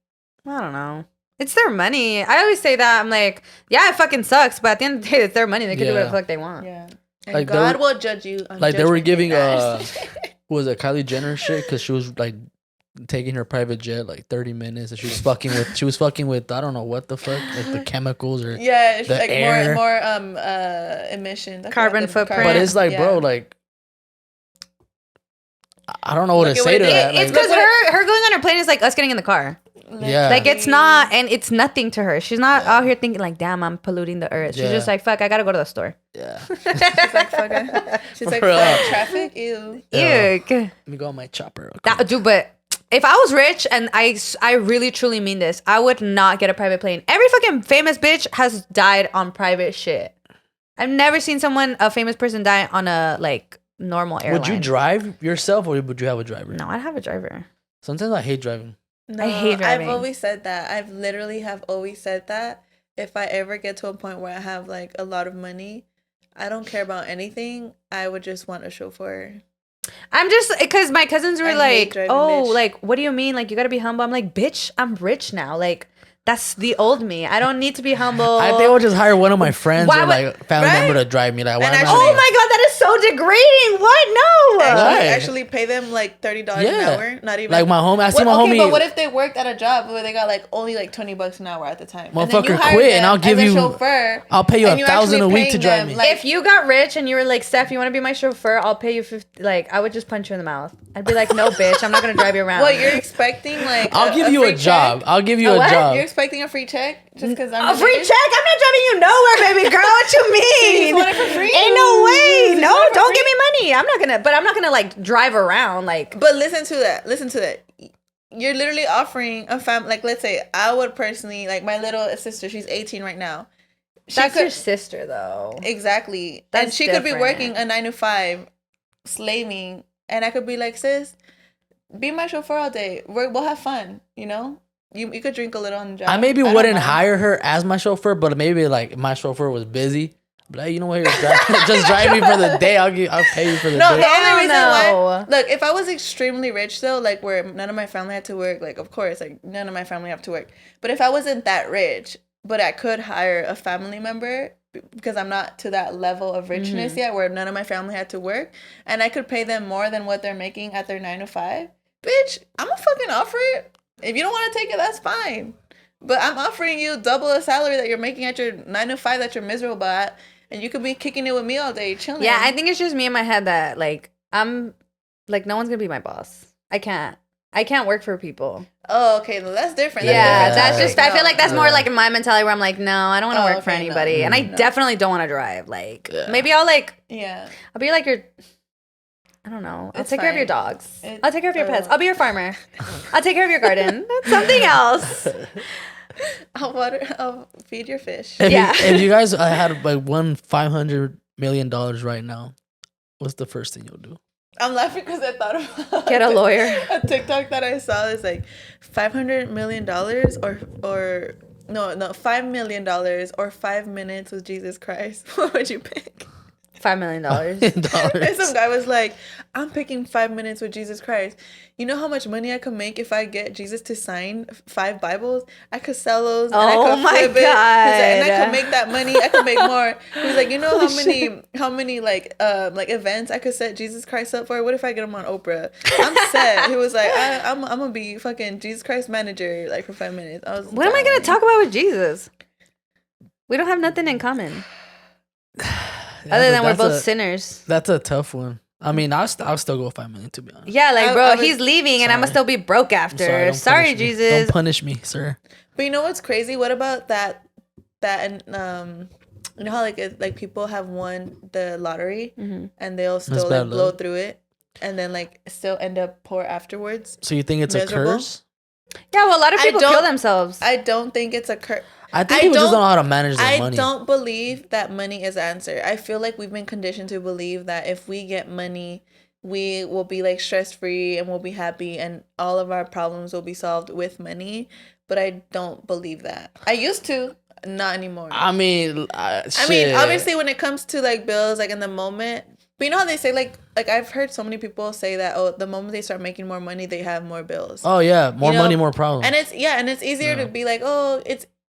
I don't know. It's their money. I always say that. I'm like, yeah, it fucking sucks, but at the end of the day, it's their money. They can do whatever the fuck they want. Yeah. And like God will judge you. Like, they were giving who was it, Kylie Jenner shit, because she was like taking her private jet like 30 minutes, and she was fucking with I don't know what the fuck, like the chemicals or the like air. more emissions, carbon footprint. But it's like, bro, like, I don't know what to say to that. It's like, because her going on her plane is like us getting in the car. Yeah. Like, it's not, and it's nothing to her. She's not out here thinking like, damn, I'm polluting the earth. She's just like, fuck, I gotta go to the store. Yeah. She's like, fuck. She's like, fuck traffic. Ew. Let me go on my chopper. Okay. Dude, but if I was rich, and I really truly mean this, I would not get a private plane. Every fucking famous bitch has died on private shit. I've never seen a famous person die on a like normal airline. Would you drive yourself, or would you have a driver? No, I'd have a driver. Sometimes I hate driving. No, I hate driving. I've always said that. I've literally have always said that. If I ever get to a point where I have like a lot of money, I don't care about anything. I would just want a chauffeur. I'm just, because my cousins were like, driving, oh, bitch. like, what do you mean? Like, you gotta be humble. I'm like, bitch, I'm rich now. Like, that's the old me. I don't need to be humble. I think I would just hire one of my friends or like family right? member to drive me. Like, oh my god, that is so degrading. What? No. Actually pay them like $30 an hour. Not even like my homie. I see my homie. But what if they worked at a job where they got like only like $20 an hour at the time? Motherfucker, quit and I'll give you. Chauffeur, I'll pay you $1,000 a week to drive me. Like, if you got rich and you were like, Steph, you want to be my chauffeur? I'll pay you 50. Like, I would just punch you in the mouth. I'd be like, no, bitch, I'm not gonna drive you around. Well, you're expecting like I'll give you a job. I'll give you a job. You're expecting a free check just because I'm a free check? I'm not driving you nowhere, baby girl. What you mean? You just want it for free? Ain't no way. No, don't give me money. I'm not gonna like drive around like. But listen to that. You're literally offering a family. Like, let's say I would personally, like, my little sister. She's 18 right now. That's your sister, though. Exactly. That's and she could be working a 9 to 5, slaving, and I could be like, sis, be my chauffeur all day. We'll have fun. You know. You could drink a little on the job. I maybe wouldn't hire her as my chauffeur, but maybe like my chauffeur was busy. But like, you know what? Just drive me for the day. I'll pay you for the day. No, the only reason why. Look, if I was extremely rich though, like where none of my family had to work, like of course, like none of my family have to work. But if I wasn't that rich, but I could hire a family member because I'm not to that level of richness yet, where none of my family had to work, and I could pay them more than what they're making at their 9 to 5. Bitch, I'm gonna fucking offer it. If you don't want to take it, that's fine. But I'm offering you double the salary that you're making at your 9 to 5 that you're miserable at, and you could be kicking it with me all day, chilling. Yeah, I think it's just me in my head that like I'm like no one's gonna be my boss. I can't work for people. Oh, okay, well, that's different. That's just. I feel like that's more like my mentality where I'm like, no, I don't want to work for anybody, and I definitely don't want to drive. Like maybe I'll like I'll be like your. I don't know. I'll take care of your dogs. I'll take care of your pets. I'll be your farmer. I'll take care of your garden. That's something else. I'll feed your fish. If you guys had like won $500 million right now, what's the first thing you'll do? I'm laughing because I thought about get a lawyer. A TikTok that I saw is like $500 million or $5 million or 5 minutes with Jesus Christ. What would you pick? $5 million. And some guy was like, I'm picking 5 minutes with Jesus Christ. You know how much money I could make if I get Jesus to sign 5 Bibles? I could sell those and I could flip it. And I could make that money. I could make more. He was like, you know how many like events I could set Jesus Christ up for? What if I get him on Oprah? I'm set. He was like, I'm gonna be fucking Jesus Christ manager like for 5 minutes. What am I gonna talk about with Jesus? We don't have nothing in common. Other than we're both sinners. That's a tough one. I mean, I'll still go 5 million, to be honest. Yeah, like, bro, he's leaving and I'm gonna still be broke after. Sorry, Jesus. Don't punish me, sir. But you know what's crazy? What about that and you know how like people have won the lottery and they'll still like blow through it and then like still end up poor afterwards? So you think it's miserable? A curse? Yeah, well, a lot of people kill themselves. I don't think it's a curse. I think people just don't know how to manage their money. I don't believe that money is the answer. I feel like we've been conditioned to believe that if we get money, we will be like stress free and we'll be happy and all of our problems will be solved with money. But I don't believe that. I used to, not anymore. I mean, obviously when it comes to like bills, like in the moment. But you know how they say like I've heard so many people say that the moment they start making more money, they have more bills. Oh yeah, more money, more problems. And it's easier to be like,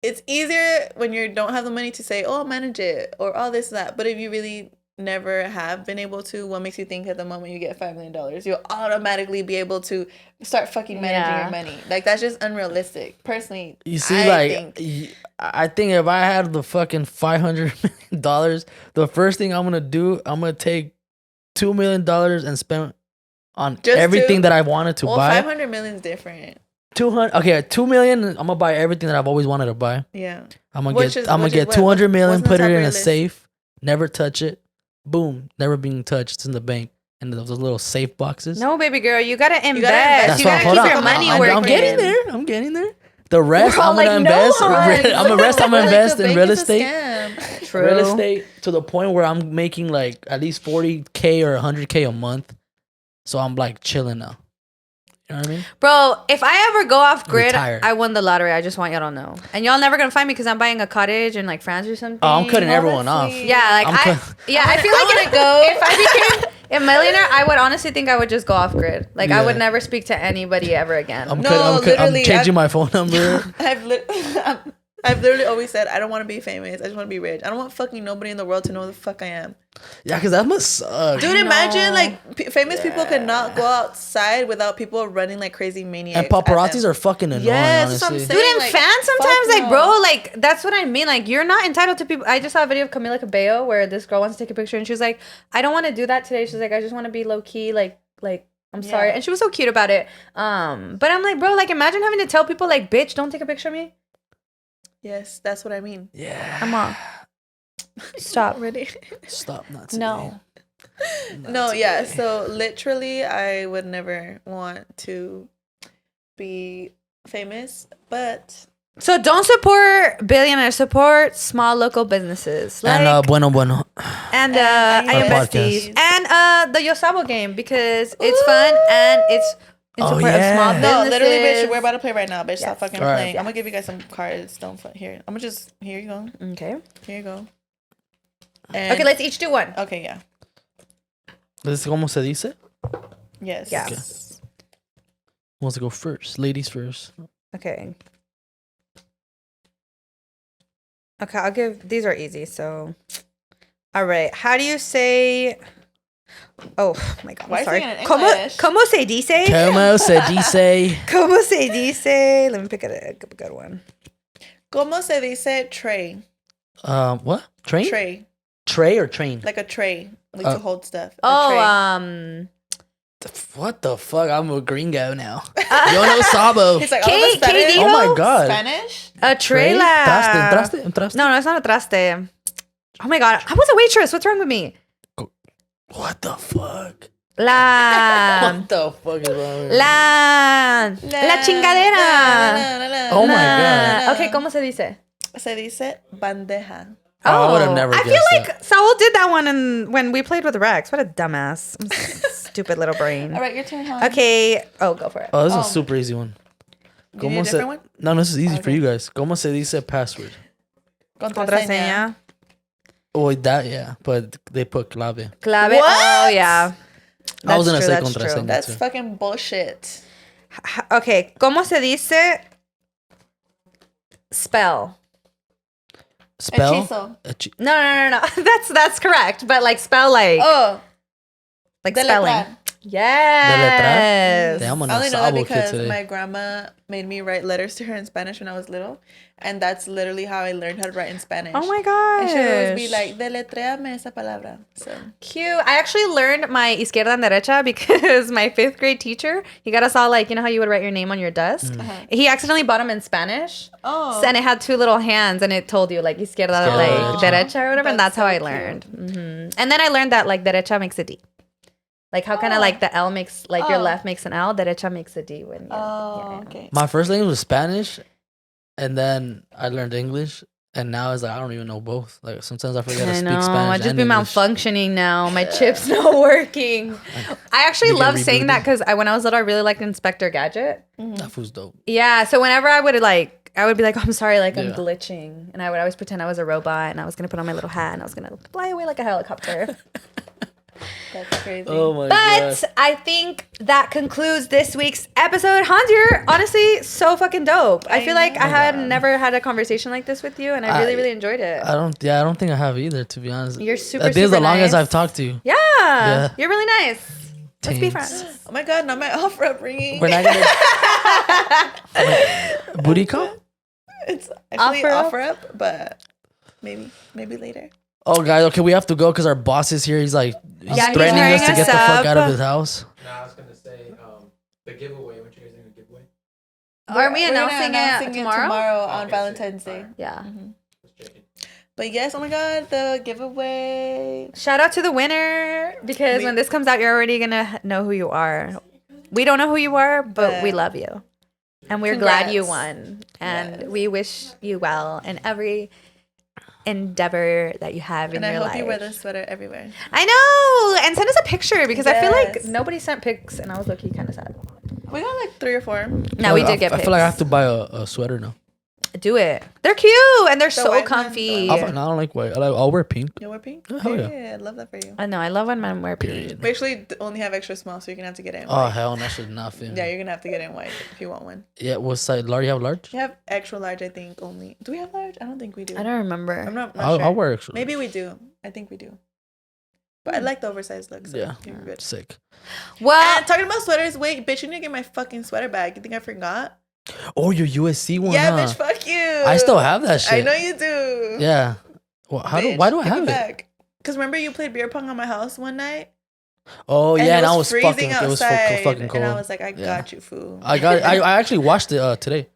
it's easier when you don't have the money to say, I'll manage it or all this and that. But if you really never have been able to, what makes you think at the moment you get $5 million, you'll automatically be able to start fucking managing your money? Like, that's just unrealistic. Personally, you see, I think if I had the fucking $500 million, the first thing I'm gonna do, I'm gonna take $2 million and spend on just everything that I wanted to buy. 500 million is different. 2 million. I'm gonna buy everything that I've always wanted to buy. Yeah. I'm gonna get 200 million, put it in a safe, never touch it. Boom, never being touched. It's in the bank. And those little safe boxes. No, baby girl, you gotta invest. You gotta keep your money working. I'm getting there. The rest, I'm gonna invest. I'm gonna invest in real estate. True. Real estate to the point where I'm making like at least 40K or 100K a month. So I'm like chilling now. You know what I mean? Bro, if I ever go off grid, Retired. I won the lottery. I just want y'all to know. And y'all never gonna find me because I'm buying a cottage in like France or something. Oh, I'm cutting everyone off. Yeah, like I feel like if I became a millionaire, I would honestly think I would just go off grid. Like I would never speak to anybody ever again. I'm changing my phone number. I've literally always said I don't want to be famous. I just want to be rich. I don't want fucking nobody in the world to know who the fuck I am. Yeah, because that must suck. Dude, imagine like famous people cannot go outside without people running like crazy maniacs. And paparazzis are fucking annoying. Yes, honestly. That's what I'm saying. Dude, and fans sometimes like, bro, like that's what I mean. Like you're not entitled to people. I just saw a video of Camila Cabello where this girl wants to take a picture and she was like, I don't want to do that today. She's like, I just want to be low key, like I'm sorry. And she was so cute about it. But I'm like, bro, like imagine having to tell people like, bitch, don't take a picture of me. Yes, that's what I mean. Yeah. Come on. Stop. Ready? Stop. Not today. No. No, yeah. So literally, I would never want to be famous, but... So don't support billionaires. Support small local businesses. Like, and Bueno Bueno. And Besties. And the Sabo game because it's fun and it's... in support of small businesses. No, literally, bitch, we're about to play right now, bitch. Stop fucking playing. I'm gonna give you guys some cards. Don't here. I'm gonna just here you go. Okay. Here you go. And okay, let's each do one. Okay, yeah. ¿Es como se dice? Yes. Yeah. Okay. Who wants to go first? Ladies first. Okay. Okay, I'll give these are easy, so all right. How do you say oh my god, I'm sorry. ¿Cómo se dice? ¿Cómo se dice? ¿Cómo se dice? Let me pick a good one. ¿Cómo se dice tray? What? Train? Tray. Tray or train? Like a tray. Like to hold stuff. Oh, what the fuck? I'm a gringo now. Yo no Sabo. He's like, oh my god. Spanish? A tray? Traste? No, it's not a traste. Oh my god. I was a waitress. What's wrong with me? What the fuck? What the fuck is wrong with La chingadera. Oh my god. Okay, ¿cómo se dice? Se dice bandeja. Oh, I would have never guessed I feel like Saul did that one when we played with Rex. What a dumbass. Stupid little brain. All right, your turn, hon. Okay. Oh, go for it. Oh, this is a super easy one. You need a different one? No, this is easy for you guys. ¿Cómo se dice password? Contraseña. Oh, that, yeah. But they put clave. Clave. What? Oh, yeah. I was going to say That's true. contraseña. That's too. fucking bullshit. Okay. ¿Cómo se dice spell? Spell? Hechizo. No. That's correct. But like spell like like spelling. Deletrar. Yes. Damn, I'm I a only know that Sabo kid because today. my grandma made me write letters to her in Spanish when I was little, and that's literally how I learned how to write in Spanish. Oh my gosh. And she would always be like, deletréame esa palabra. So Cute. I actually learned my izquierda and derecha because my 5th grade teacher, he got us all like, you know how you would write your name on your desk? He accidentally bought them in Spanish. Oh. And it had 2 little hands and it told you like izquierda, like derecha or whatever. And that's how I learned. And then I learned that like derecha makes a D. Like how kind of like the L makes, like your left makes an L, derecha makes a D. When okay. My first language was Spanish, and then I learned English, and now it's like I don't even know both. Like sometimes I forget to speak Spanish. I just and be English. malfunctioning now. My chip's not working. I actually love saying that because when I was little, I really liked Inspector Gadget. That food's dope. Yeah, so whenever I would be like, oh, I'm sorry, like I'm glitching. And I would always pretend I was a robot and I was going to put on my little hat and I was going to fly away like a helicopter. That's crazy. Oh my But god. I think that concludes this week's episode. Hans, you're honestly so fucking dope. I feel like I had never had a conversation like this with you and I really, really enjoyed it. I don't think I have either, to be honest. You're super, This is super the longest nice. I've talked to you. Yeah. You're really nice. Let's be Thanks. friends. Oh my god, not my offer ringing. We're not gonna booty call? It's actually Offer offer up, but maybe later. Oh, guys, okay, we have to go because our boss is here. He's like, he's Yeah, he's threatening us to hurrying get the us fuck out up. of his house. No, I was gonna say the giveaway. What you guys doing a giveaway? Are we We're gonna announcing it tomorrow? on Okay, Valentine's Day. alright. Yeah. Let's check it. But yes, oh my god, the giveaway. Shout out to the winner because when this comes out, you're already gonna know who you are. We don't know who you are, but we love you, and we're glad you won, and we wish you well in every endeavor that you have in your life. And I hope you wear this sweater everywhere. I know, and send us a picture because I feel like Yes. nobody sent pics, and I was low-key kind of sad. We got like 3 or 4. No, we did get I pics. feel like I have to buy a sweater now. Do it. They're cute and they're so white comfy. ones, I don't like white. I'll wear pink. You wear pink? Oh, hell yeah. Yeah, I love that for you. I know. I love when men wear pink. We actually only have extra small, so you're gonna have to get it in Oh, white. hell, that should not fit me. Yeah, you're gonna have to get it in white if you want one. Yeah, what size? Large? You have large? You have extra large, I think, only. Do we have large? I don't think we do. I don't remember. I'm not I'll sure. wear extra. Maybe we do. I think we do. But I like the oversized look. So Yeah. you're good. Sick. Well, And talking about sweaters, wait, bitch, you need to get my fucking sweater back. You think I forgot? Oh, your USC one, Yeah, huh? bitch, fuck you. I still have that shit. I know you do. Yeah. Well, why do I have it? Because remember you played beer pong on my house one night? Oh, And yeah, it and I was freezing fucking, outside, it was fucking cold. And I was like, I Yeah. got you, fool. I actually watched it today.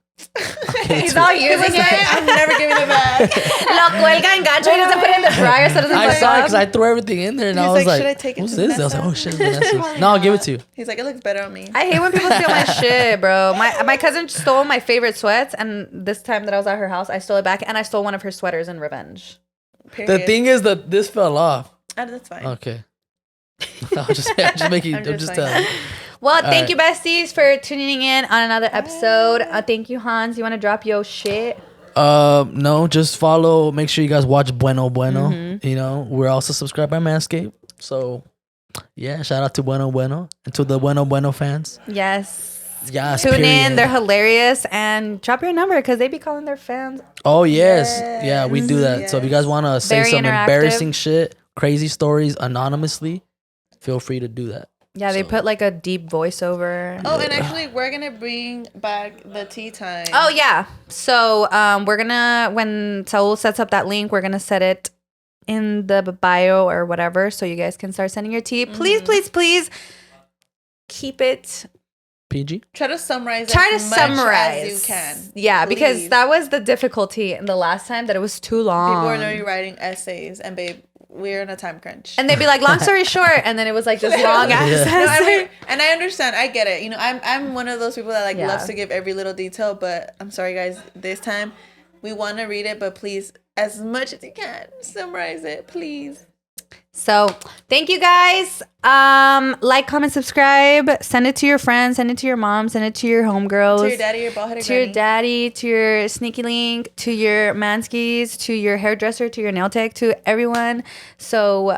he's all He was using like, it. I'm never giving it back. Lo cuelga en gacho. He doesn't put it in the dryer so it doesn't I break saw it up. because I threw everything in there and He's I was like, like, should I take it who's to this? I was Vanessa? like, oh shit, it's Vanessa. No, I'll give it to you. He's like, it looks better on me. I hate when people steal my shit, bro. My cousin stole my favorite sweats, and this time that I was at her house, I stole it back, and I stole one of her sweaters in revenge. Period. The thing is that this fell off. That's fine. Okay. I'm just making, I'm I'm just just saying. telling. Well, thank right. you, besties, for tuning in on another episode. Thank you, Hans. You want to drop your shit? No, just follow. Make sure you guys watch Bueno Bueno. Mm-hmm. You know, we're also subscribed by Manscaped. So, yeah, shout out to Bueno Bueno and to the Bueno Bueno fans. Yes. Yes, Tune in. period. They're hilarious. And drop your number because they be calling their fans. Oh yes. Yeah, we do that. So if you guys want to say Very some interactive. embarrassing shit, crazy stories anonymously, feel free to do that. Yeah, they So- put like a deep voiceover. Oh, and actually, we're going to bring back the tea time. Oh, yeah. So we're going to, when Saul sets up that link, we're going to set it in the bio or whatever so you guys can start sending your tea. Please, please, please keep it. PG. Try to summarize Try to as much summarize. as you can. Yeah, because Please. that was the difficulty in the last time that it was too long. People are literally writing essays, and babe, we're in a time crunch. And they'd be like, long story short, and then it was like this long ass Yeah. No, I essay. mean, and I understand. I get it. You know, I'm one of those people that like Yeah. loves to give every little detail, but I'm sorry, guys. This time, we want to read it, but please, as much as you can, summarize it, please. So thank you guys. Like, comment, subscribe. Send it to your friends. Send it to your mom. Send it to your homegirls. To your daddy, your bald-headed to your daddy, to your sneaky link, to your manskis, to your hairdresser, to your nail tech, to everyone. So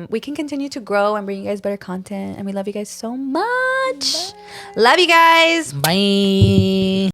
we can continue to grow and bring you guys better content. And we love you guys so much. Bye. Love you guys. Bye.